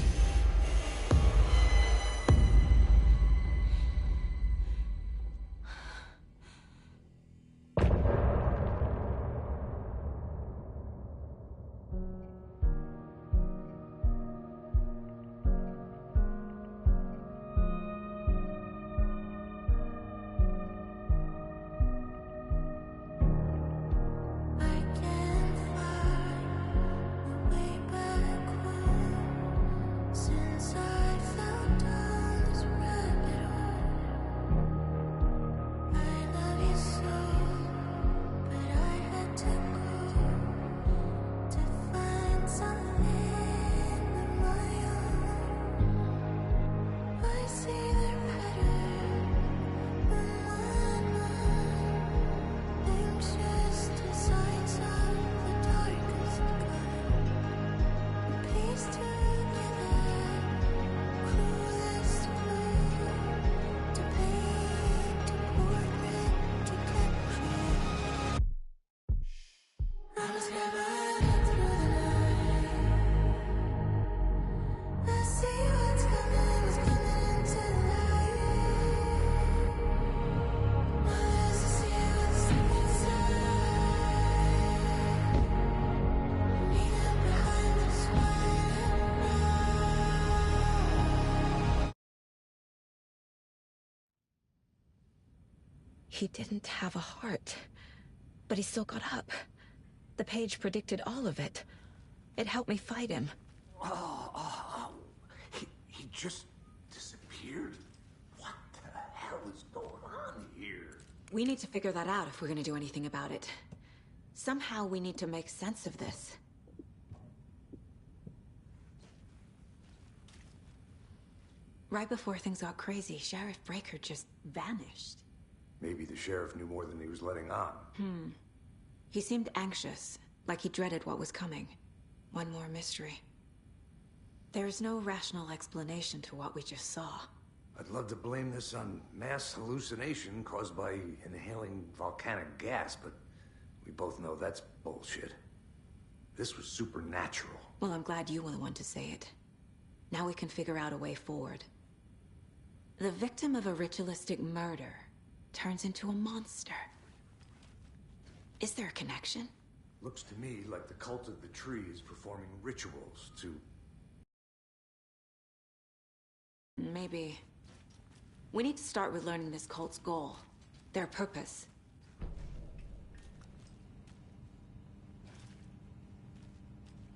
He didn't have a heart, but he still got up. The page predicted all of it. It helped me fight him. He just disappeared? What the hell is going We need to figure that out if we're gonna do anything about it. Somehow we need to make sense of this. Right before things got crazy, Sheriff Breaker just vanished. Maybe the sheriff knew more than he was letting on. He seemed anxious, like he dreaded what was coming. One more mystery. There's no rational explanation to what we just saw. I'd love to blame this on mass hallucination caused by inhaling volcanic gas, but we both know that's bullshit. This was supernatural. Well, I'm glad you were the one to say it. Now we can figure out a way forward. The victim of a ritualistic murder turns into a monster. Is there a connection? Looks to me like the cult of the tree is performing rituals to... Maybe. We need to start with learning this cult's goal. Their purpose.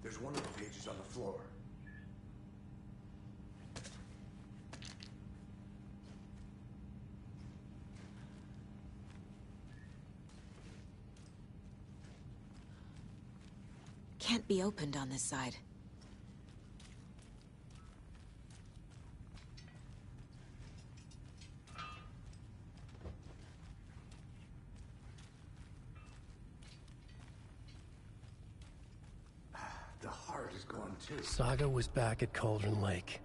There's one of the pages on the floor. Can't be opened on this side. The heart is gone too. Saga was back at Cauldron Lake.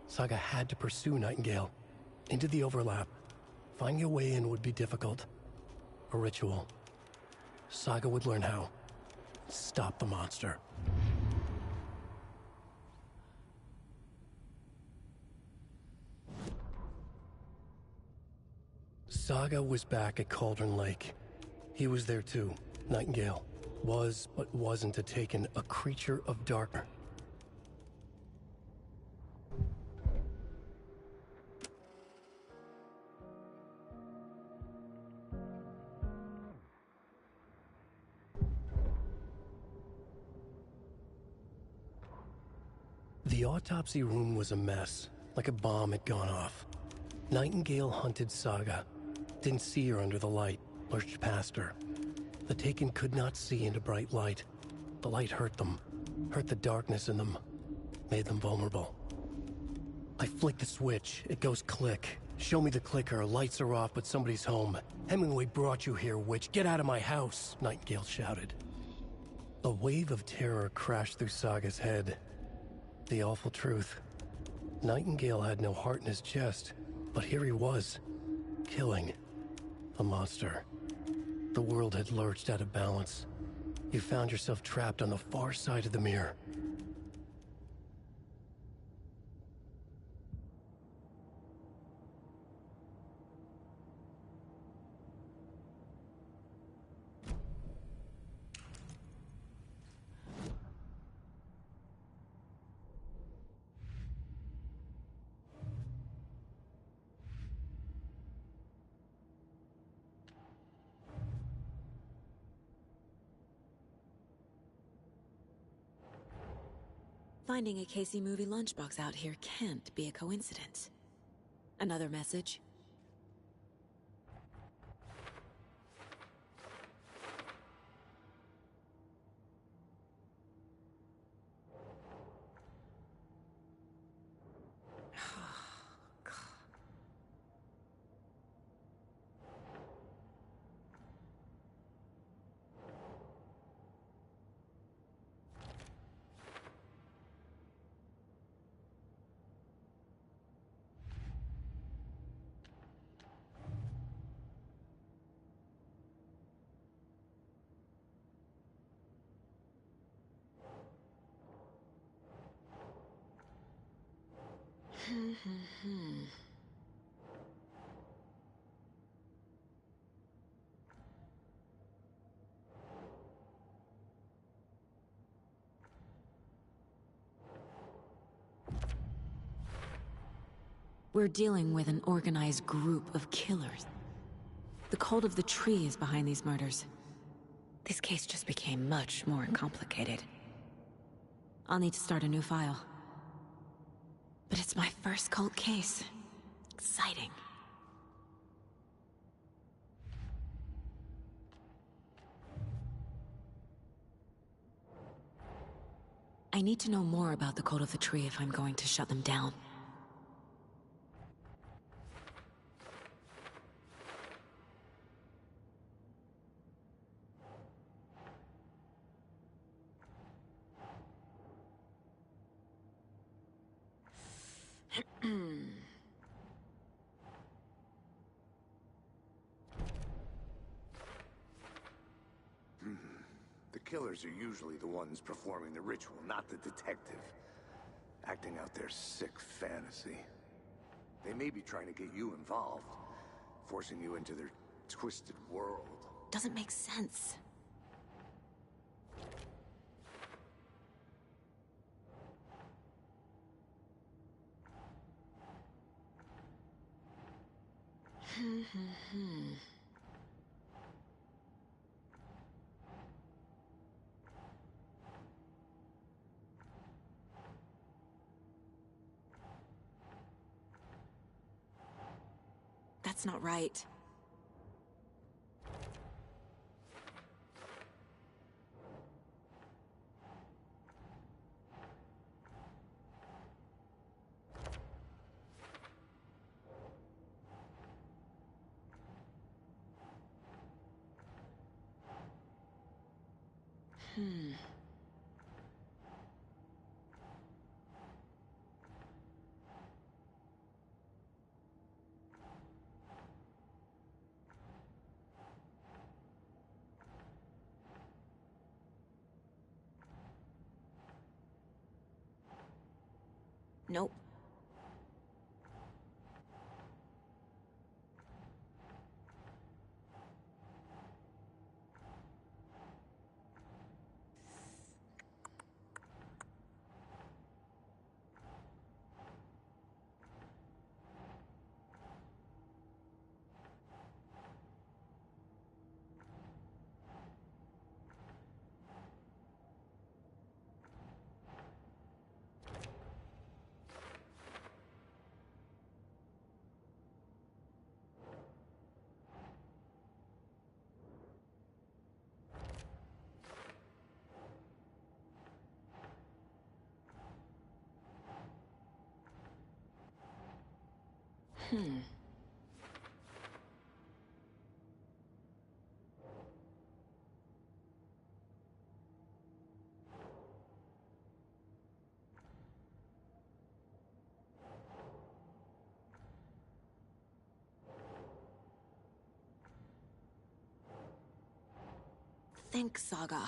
Saga had to pursue Nightingale. Into the overlap. Finding a way in would be difficult. A ritual. Saga would learn how. Stop the monster. Saga was back at Cauldron Lake. He was there too. Nightingale. Was, but wasn't a taken, a creature of darkness. The autopsy room was a mess, like a bomb had gone off. Nightingale hunted Saga. Didn't see her under the light, lurched past her. The Taken could not see into bright light. The light hurt them, hurt the darkness in them, made them vulnerable. I flick the switch, it goes click. Show me the clicker, lights are off, but somebody's home. Hemingway brought you here, witch. Get out of my house, Nightingale shouted. A wave of terror crashed through Saga's head. The awful truth. Nightingale had no heart in his chest, but here he was, killing a monster. The world had lurched out of balance. You found yourself trapped on the far side of the mirror. Finding a Casey movie lunchbox out here can't be a coincidence. Another message? We're dealing with an organized group of killers. The cult of the tree is behind these murders. This case just became much more complicated. I'll need to start a new file. But it's my first cult case. Exciting. I need to know more about the Code of the Tree if I'm going to shut them down. The killers are usually the ones performing the ritual, not the detective. Acting out their sick fantasy. They may be trying to get you involved, forcing you into their twisted world. Doesn't make sense. That's not right. Nope. Think, Saga.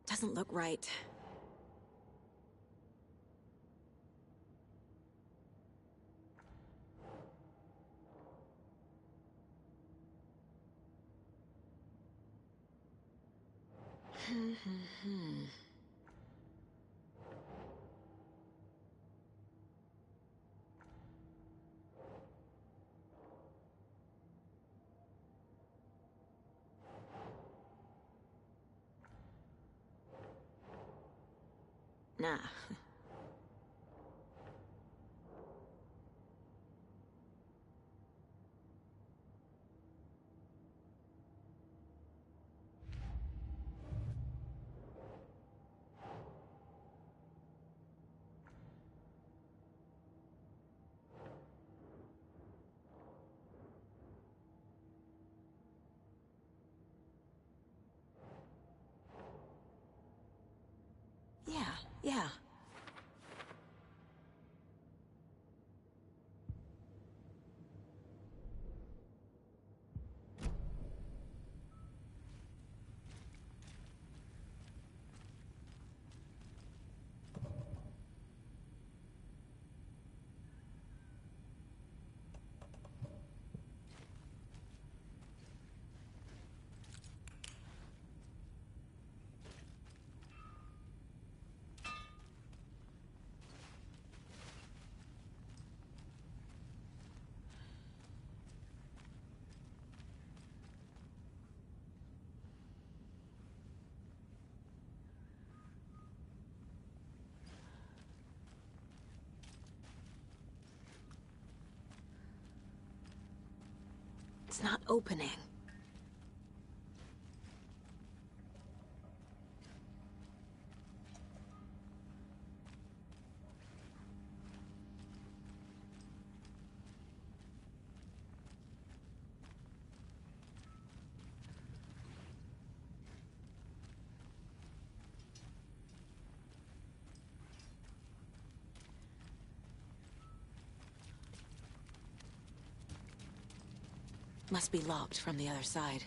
Doesn't look right. Nah. yeah. It's not opening. Must be locked from the other side.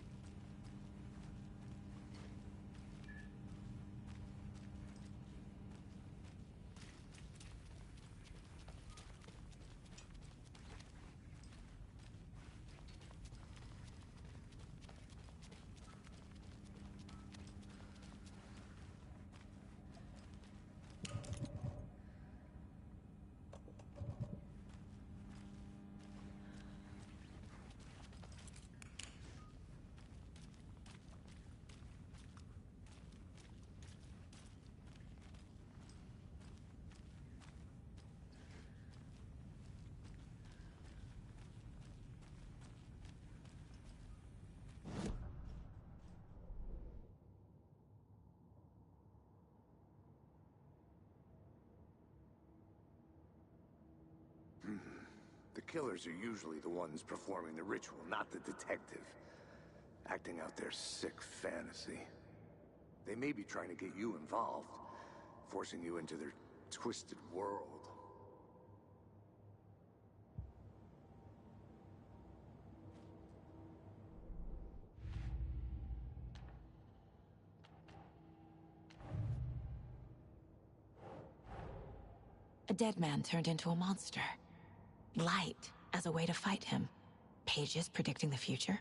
The killers are usually the ones performing the ritual, not the detective. Acting out their sick fantasy. They may be trying to get you involved, forcing you into their twisted world. A dead man turned into a monster. Light as a way to fight him. Pages predicting the future?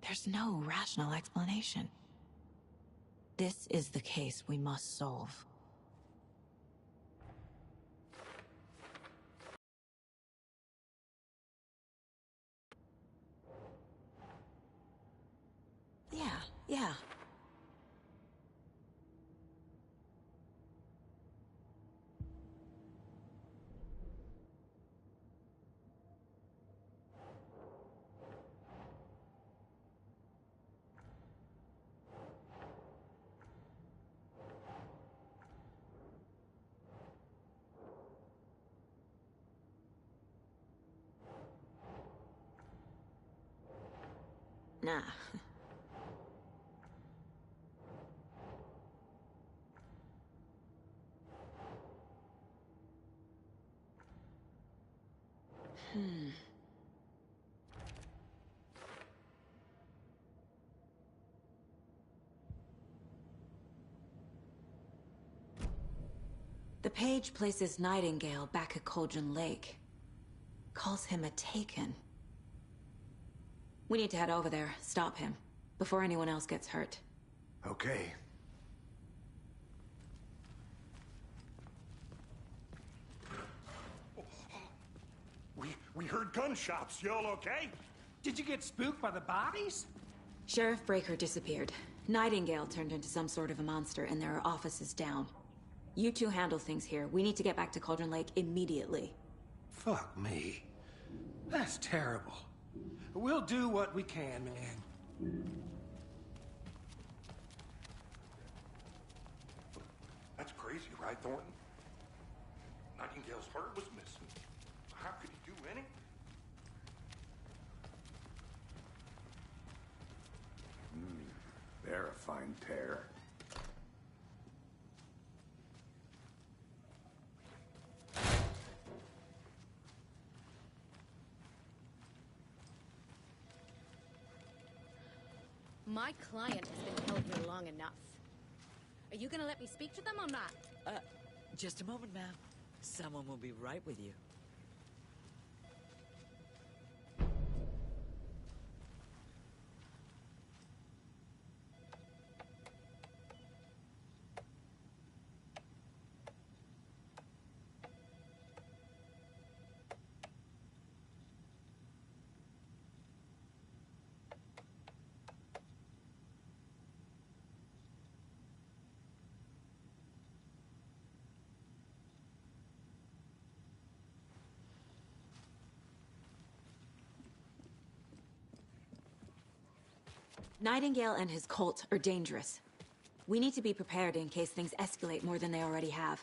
There's no rational explanation. This is the case we must solve. Yeah. Nah. The page places Nightingale back at Cauldron Lake. Calls him a Taken. We need to head over there, stop him, before anyone else gets hurt. Okay. We heard gunshots. Y'all okay? Did you get spooked by the bodies? Sheriff Breaker disappeared. Nightingale turned into some sort of a monster, and there are offices down. You two handle things here. We need to get back to Cauldron Lake immediately. Fuck me. That's terrible. We'll do what we can, man. That's crazy, right, Thornton? Nightingale's heart was missing. How could he do anything? They're a fine pair. My client has been held here long enough. Are you gonna let me speak to them or not? Just a moment, ma'am. Someone will be right with you. Nightingale and his cult are dangerous. We need to be prepared in case things escalate more than they already have.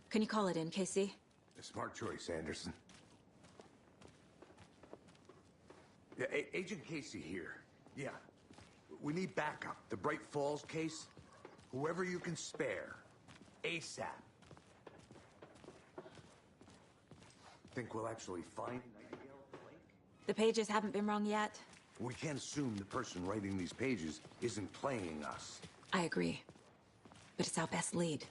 Can you call it in, Casey? A smart choice, Anderson. Yeah, Agent Casey here. Yeah. We need backup. The Bright Falls case. Whoever you can spare. ASAP. Think we'll actually find Nightingale at the lake? The pages haven't been wrong yet. We can't assume the person writing these pages isn't playing us. I agree. But it's our best lead.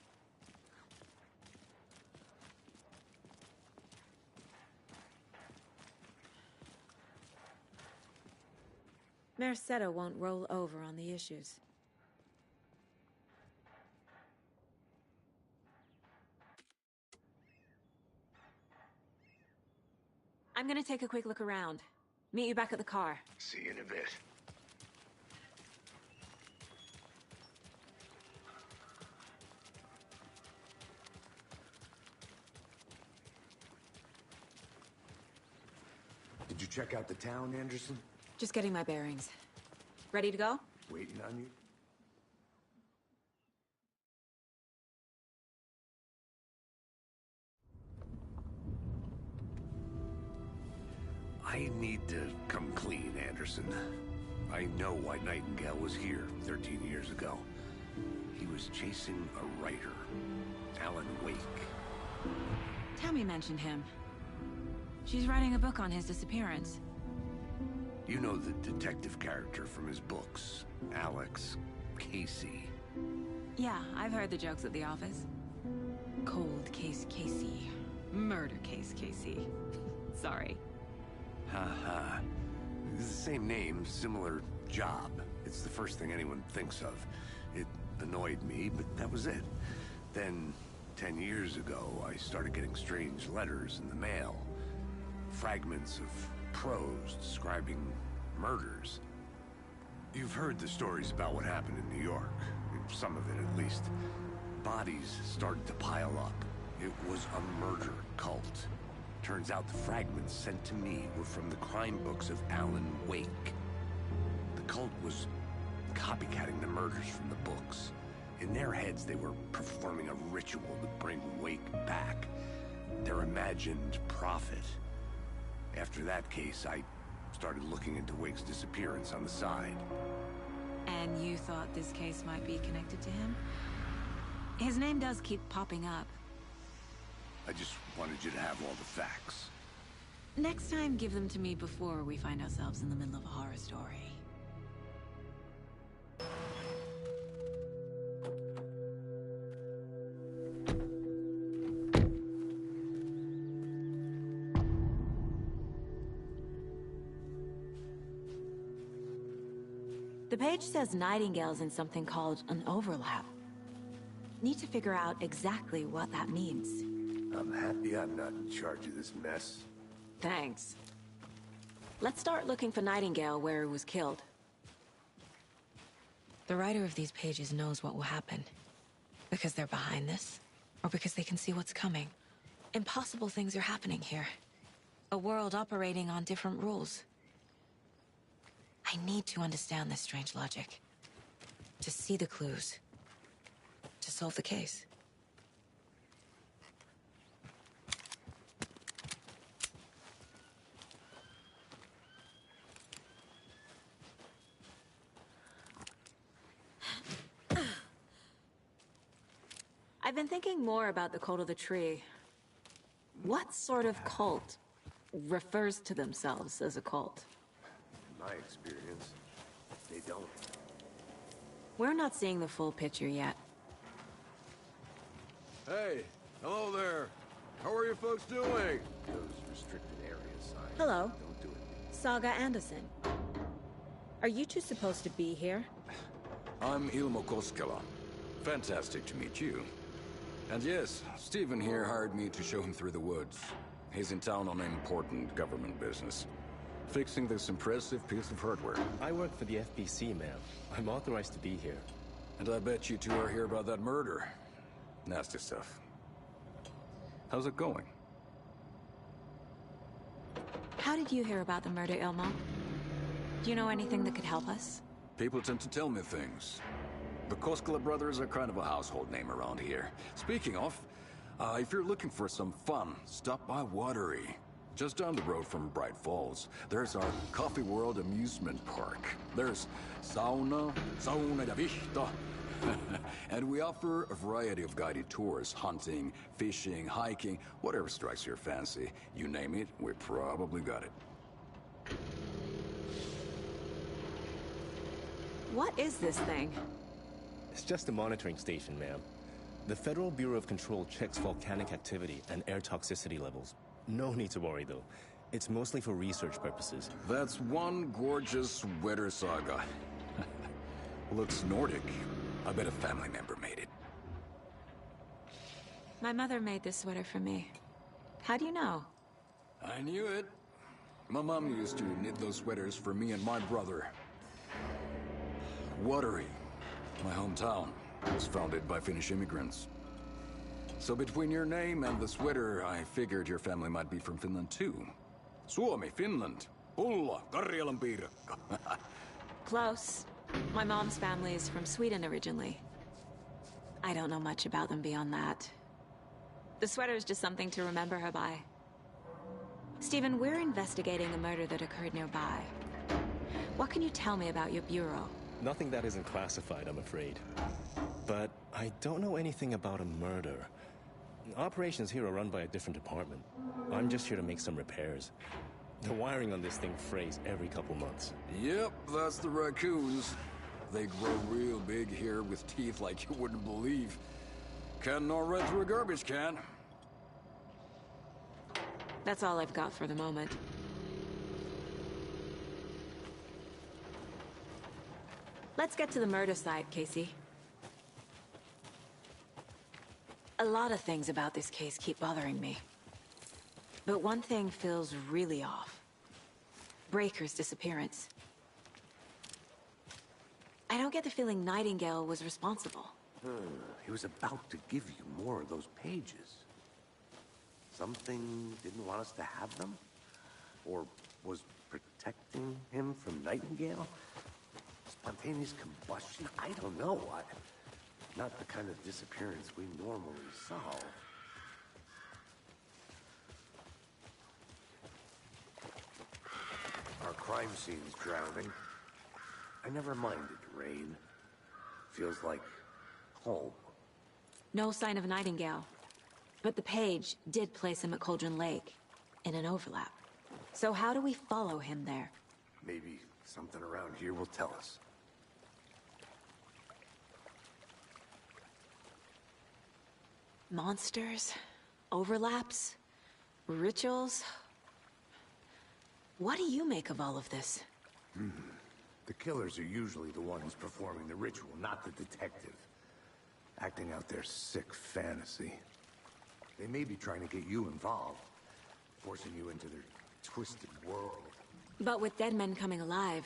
Mercado won't roll over on the issues. I'm gonna take a quick look around. Meet you back at the car. See you in a bit. Did you check out the town, Anderson? Just getting my bearings. Ready to go? Waiting on you. I need to come clean, Anderson. I know why Nightingale was here 13 years ago. He was chasing a writer, Alan Wake. Tammy mentioned him. She's writing a book on his disappearance. You know the detective character from his books, Alex Casey. Yeah, I've heard the jokes at the office. Cold case Casey. Murder case Casey. Sorry. Ha. It's the same name, similar job. It's the first thing anyone thinks of. It annoyed me, but that was it. Then, 10 years ago, I started getting strange letters in the mail. Fragments of prose describing murders. You've heard the stories about what happened in New York. Some of it, at least. Bodies started to pile up. It was a murder cult. Turns out the fragments sent to me were from the crime books of Alan Wake. The cult was copycatting the murders from the books. In their heads, they were performing a ritual to bring Wake back. Their imagined prophet. After that case, I started looking into Wake's disappearance on the side. And you thought this case might be connected to him? His name does keep popping up. I just wanted you to have all the facts. Next time, give them to me before we find ourselves in the middle of a horror story. The page says Nightingale's in something called an overlap. Need to figure out exactly what that means. I'm happy I'm not in charge of this mess. Thanks. Let's start looking for Nightingale where he was killed. The writer of these pages knows what will happen. Because they're behind this, or because they can see what's coming. Impossible things are happening here. A world operating on different rules. I need to understand this strange logic. To see the clues. To solve the case. I've been thinking more about the cult of the tree. What sort of cult refers to themselves as a cult? In my experience, they don't. We're not seeing the full picture yet. Hey, hello there. How are you folks doing? Those restricted area signs. Hello. Don't do it. Saga Anderson. Are you two supposed to be here? I'm Ilmo Koskela. Fantastic to meet you. And yes, Stephen here hired me to show him through the woods. He's in town on important government business, fixing this impressive piece of hardware. I work for the FBC, ma'am. I'm authorized to be here. And I bet you two are here about that murder. Nasty stuff. How's it going? How did you hear about the murder, Ilmo? Do you know anything that could help us? People tend to tell me things. The Koskela brothers are kind of a household name around here. Speaking of, if you're looking for some fun, stop by Watery. Just down the road from Bright Falls, there's our Coffee World amusement park. There's sauna da vista. And we offer a variety of guided tours, hunting, fishing, hiking, whatever strikes your fancy. You name it, we probably got it. What is this thing? It's just a monitoring station, ma'am. The Federal Bureau of Control checks volcanic activity and air toxicity levels. No need to worry, though. It's mostly for research purposes. That's one gorgeous sweater, Saga. Looks Nordic. I bet a family member made it. My mother made this sweater for me. How do you know? I knew it. My mom used to knit those sweaters for me and my brother. Watery, my hometown, was founded by Finnish immigrants. So between your name and the sweater, I figured your family might be from Finland too. Suomi, Finland. Pulla, Karjalan piirakka. Close. My mom's family is from Sweden originally. I don't know much about them beyond that. The sweater is just something to remember her by. Stephen, we're investigating a murder that occurred nearby. What can you tell me about your bureau? Nothing that isn't classified, I'm afraid. But I don't know anything about a murder. Operations here are run by a different department. I'm just here to make some repairs. The wiring on this thing frays every couple months. Yep, that's the raccoons. They grow real big here with teeth like you wouldn't believe. Can't gnaw right through a garbage can. That's all I've got for the moment. Let's get to the murder site, Casey. A lot of things about this case keep bothering me. But one thing feels really off. Breaker's disappearance. I don't get the feeling Nightingale was responsible. He was about to give you more of those pages. Something didn't want us to have them? Or was protecting him from Nightingale? Spontaneous combustion? I don't know. Not the kind of disappearance we normally solve. Our crime scene's drowning. I never minded rain. Feels like home. No sign of Nightingale. But the page did place him at Cauldron Lake, in an overlap. So how do we follow him there? Maybe something around here will tell us. Monsters? Overlaps? Rituals? What do you make of all of this? The killers are usually the ones performing the ritual, not the detective. Acting out their sick fantasy. They may be trying to get you involved, forcing you into their twisted world. But with dead men coming alive,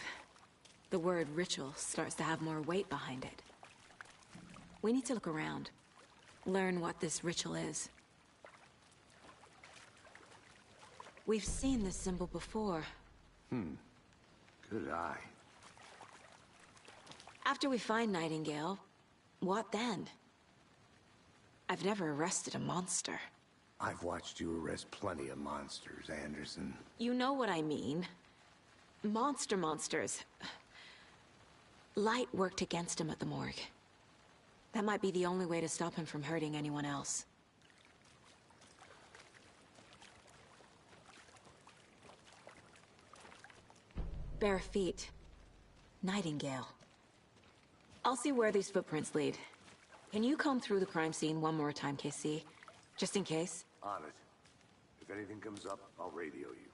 the word ritual starts to have more weight behind it. We need to look around. Learn what this ritual is. We've seen this symbol before. Good eye. After we find Nightingale, what then? I've never arrested a monster. I've watched you arrest plenty of monsters, Anderson. You know what I mean. Monsters. Light worked against him at the morgue. That might be the only way to stop him from hurting anyone else. Bare feet. Nightingale. I'll see where these footprints lead. Can you comb through the crime scene one more time, KC? Just in case? On it. If anything comes up, I'll radio you.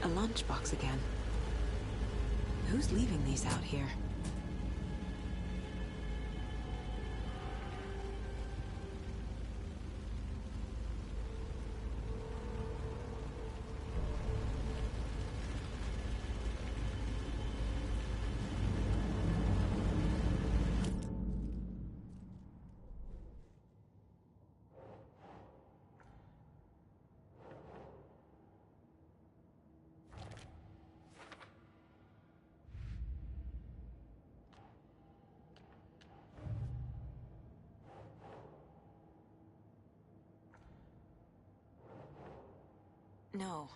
A lunchbox again. Who's leaving these out here? No.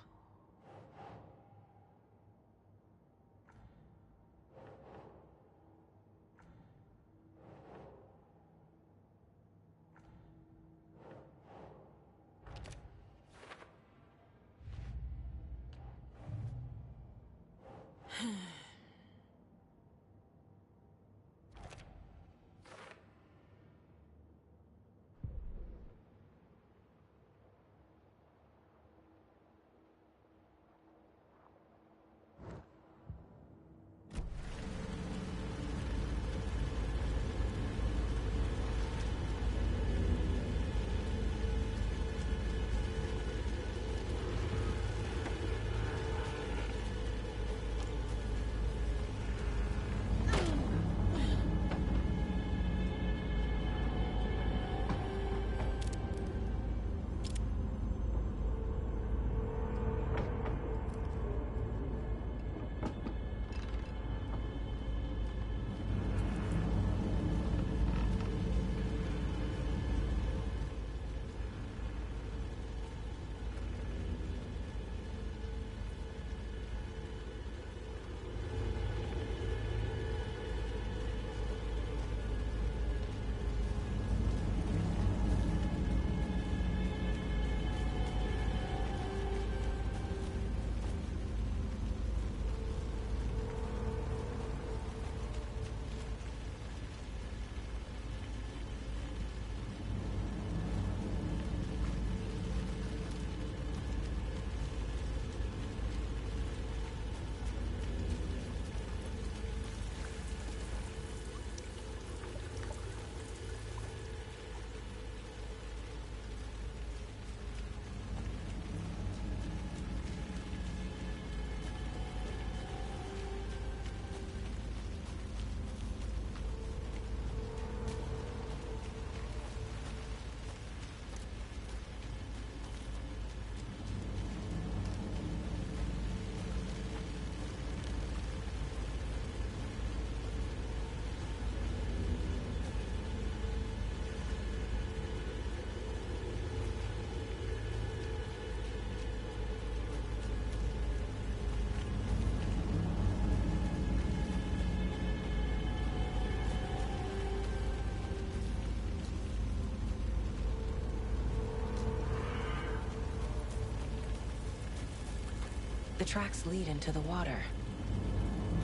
The tracks lead into the water.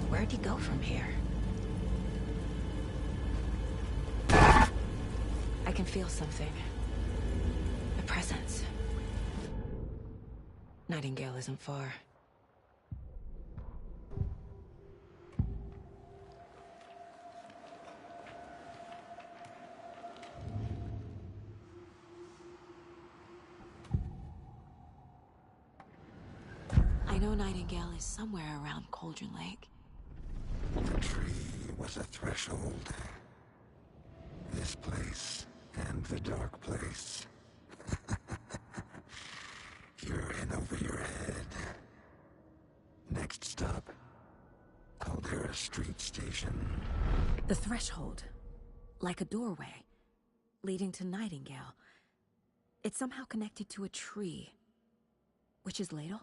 Where'd he go from here? I can feel something. A presence. Nightingale isn't far. I know Nightingale is somewhere around Cauldron Lake. The tree was a threshold. This place and the dark place. You're in over your head. Next stop, Caldera Street Station. The threshold. Like a doorway. Leading to Nightingale. It's somehow connected to a tree. Witch's Ladle?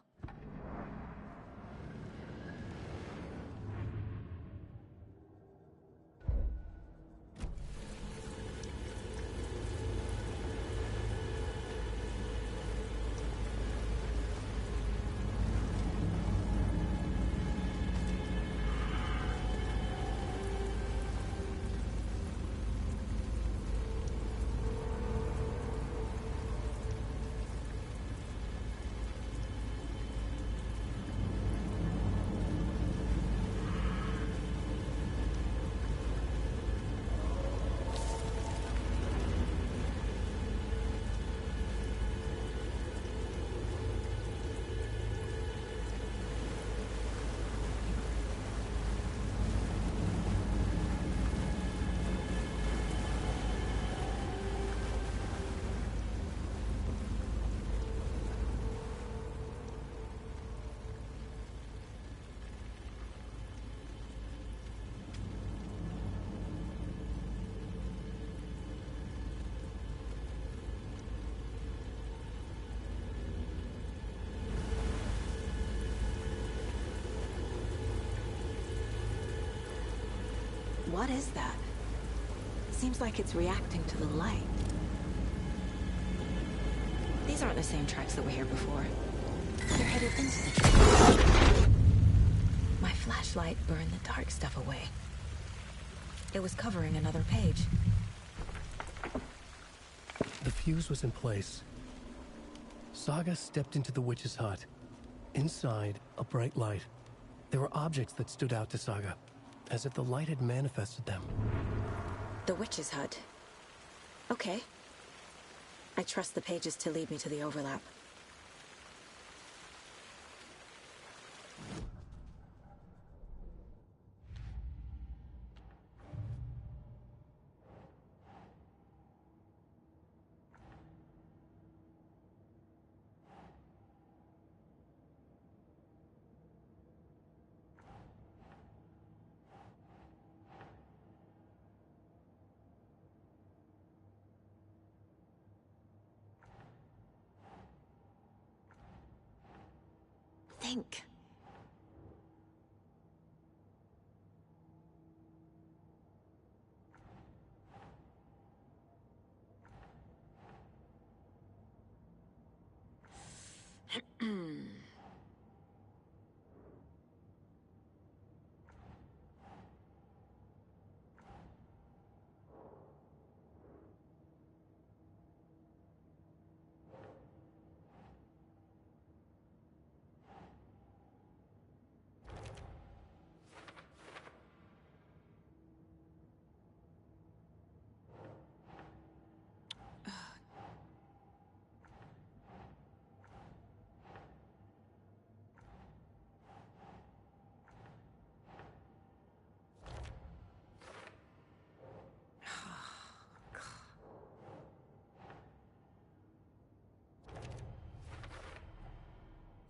What is that? Seems like it's reacting to the light. These aren't the same tracks that were here before. They're headed into the tree. My flashlight burned the dark stuff away. It was covering another page. The fuse was in place. Saga stepped into the witch's hut. Inside, a bright light. There were objects that stood out to Saga, as if the light had manifested them. The witch's hut. Okay. I trust the pages to lead me to the overlap. Think.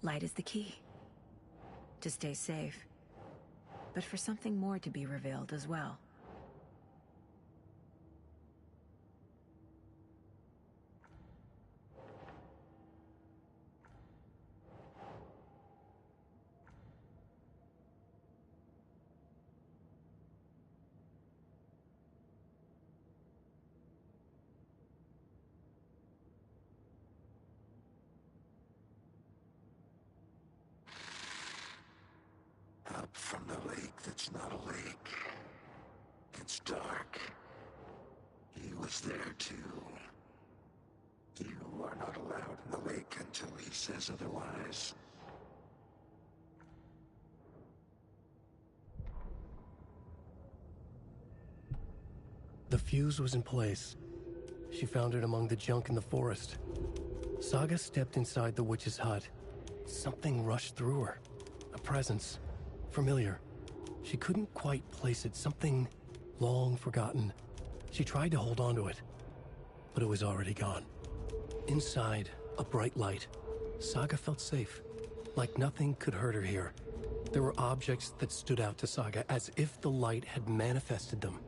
Light is the key. To stay safe. But for something more to be revealed as well. from the lake that's not a lake. It's dark. He was there too. You are not allowed in the lake until he says otherwise. The fuse was in place. She found it among the junk in the forest. Saga stepped inside the witch's hut. Something rushed through her. A presence. Familiar. She couldn't quite place it. Something long forgotten. She tried to hold on to it, but it was already gone. Inside, a bright light. Saga felt safe. Like nothing could hurt her here. There were objects that stood out to Saga as if the light had manifested them.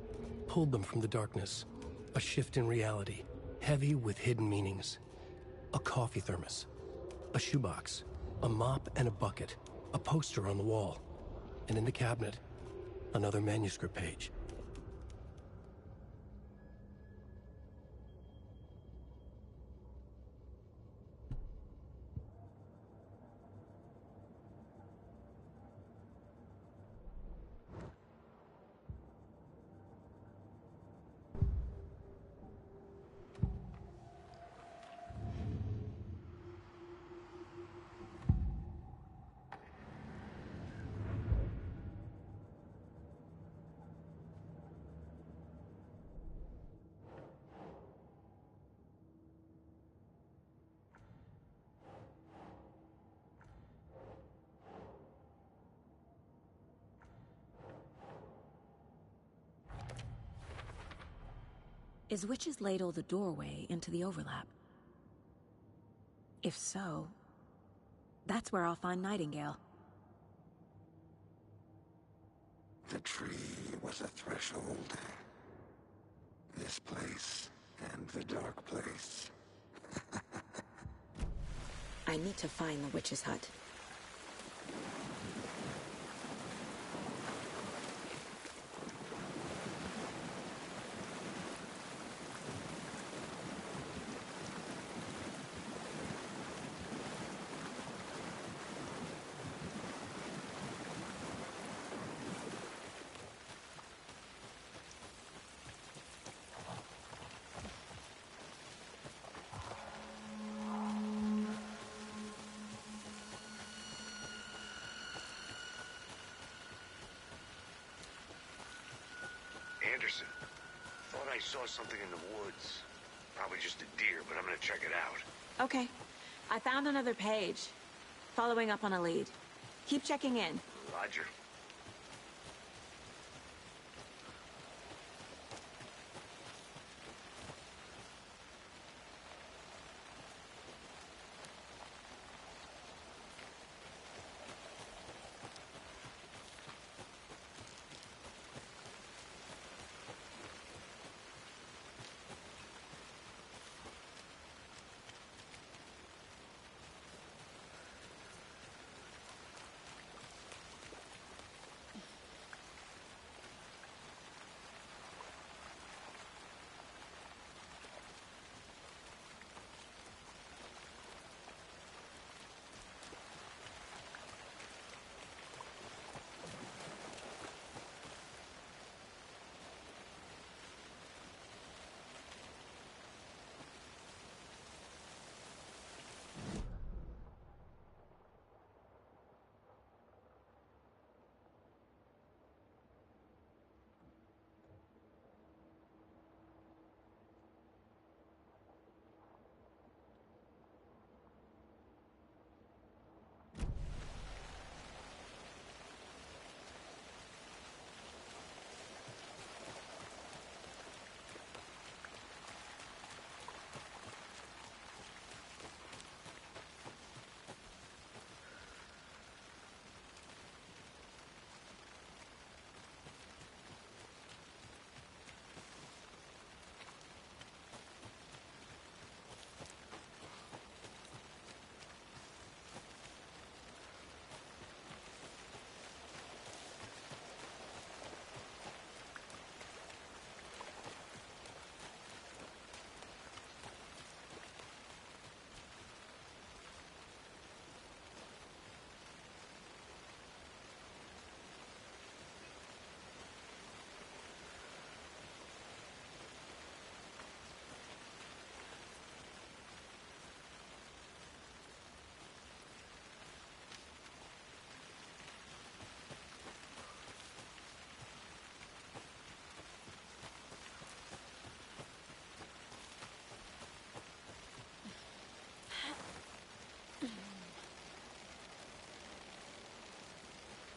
Pulled them from the darkness. A shift in reality, heavy with hidden meanings. A coffee thermos, a shoebox, a mop and a bucket, a poster on the wall, and in the cabinet, another manuscript page. Is Witch's Ladle the doorway into the overlap? If so, that's where I'll find Nightingale. The tree was a threshold. This place and the dark place. I need to find the witch's hut. Anderson, thought I saw something in the woods. Probably just a deer, but I'm gonna check it out. Okay. I found another page. Following up on a lead. Keep checking in. Roger.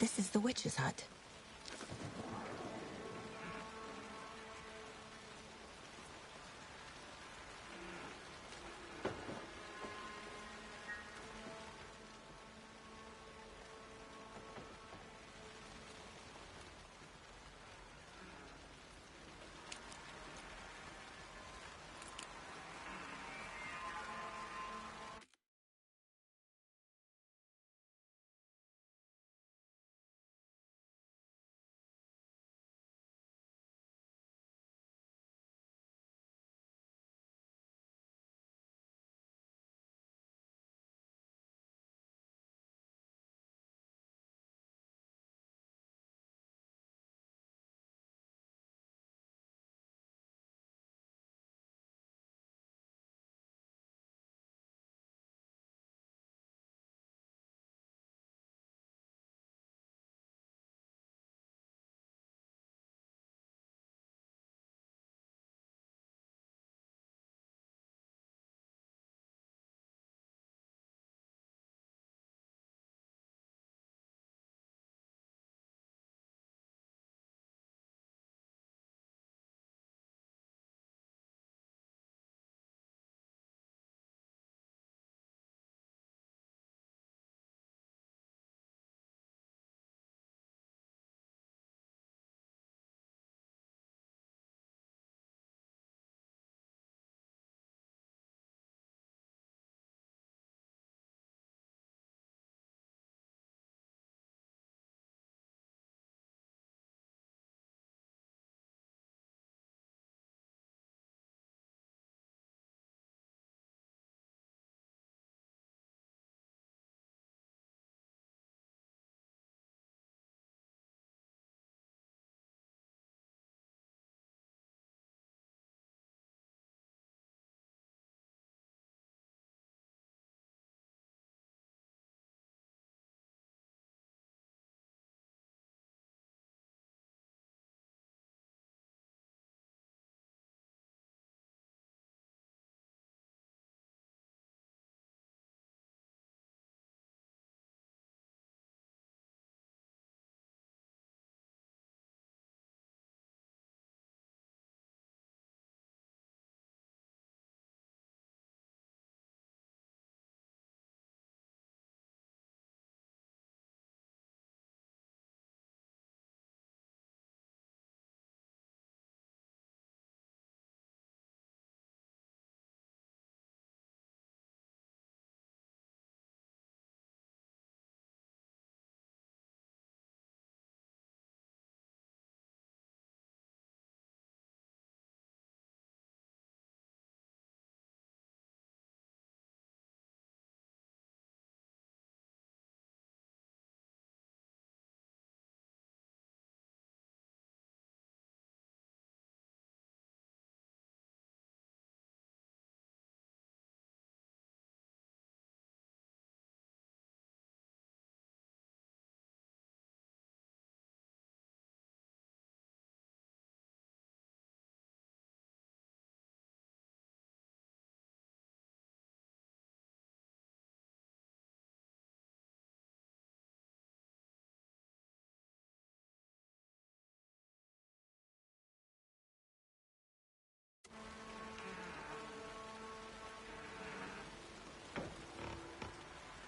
This is the witch's hut.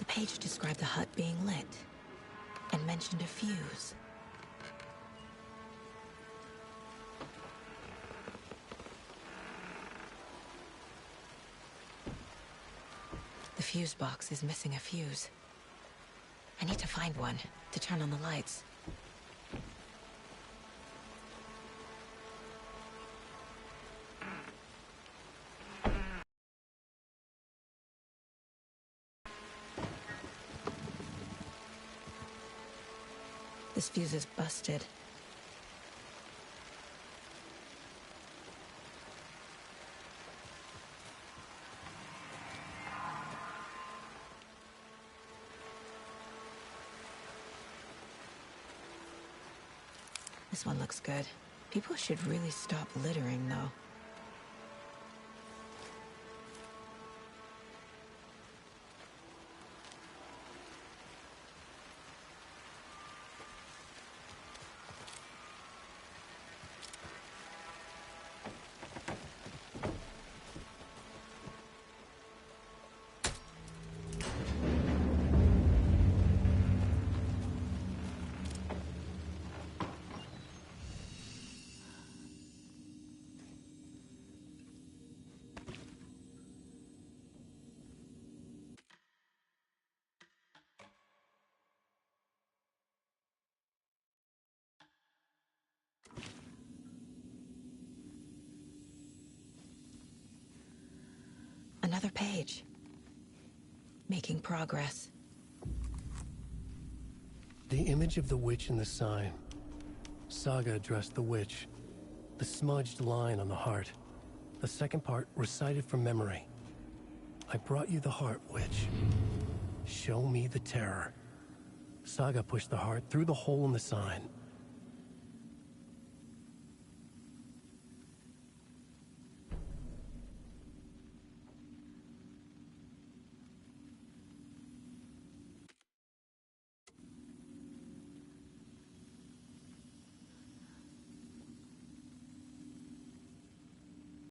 The page described the hut being lit and mentioned a fuse. The fuse box is missing a fuse. I need to find one to turn on the lights. This fuse is busted. This one looks good. People should really stop littering, though. Another page. Making progress. The image of the witch in the sign. Saga addressed the witch. The smudged line on the heart. The second part recited from memory. I brought you the heart, witch. Show me the terror. Saga pushed the heart through the hole in the sign.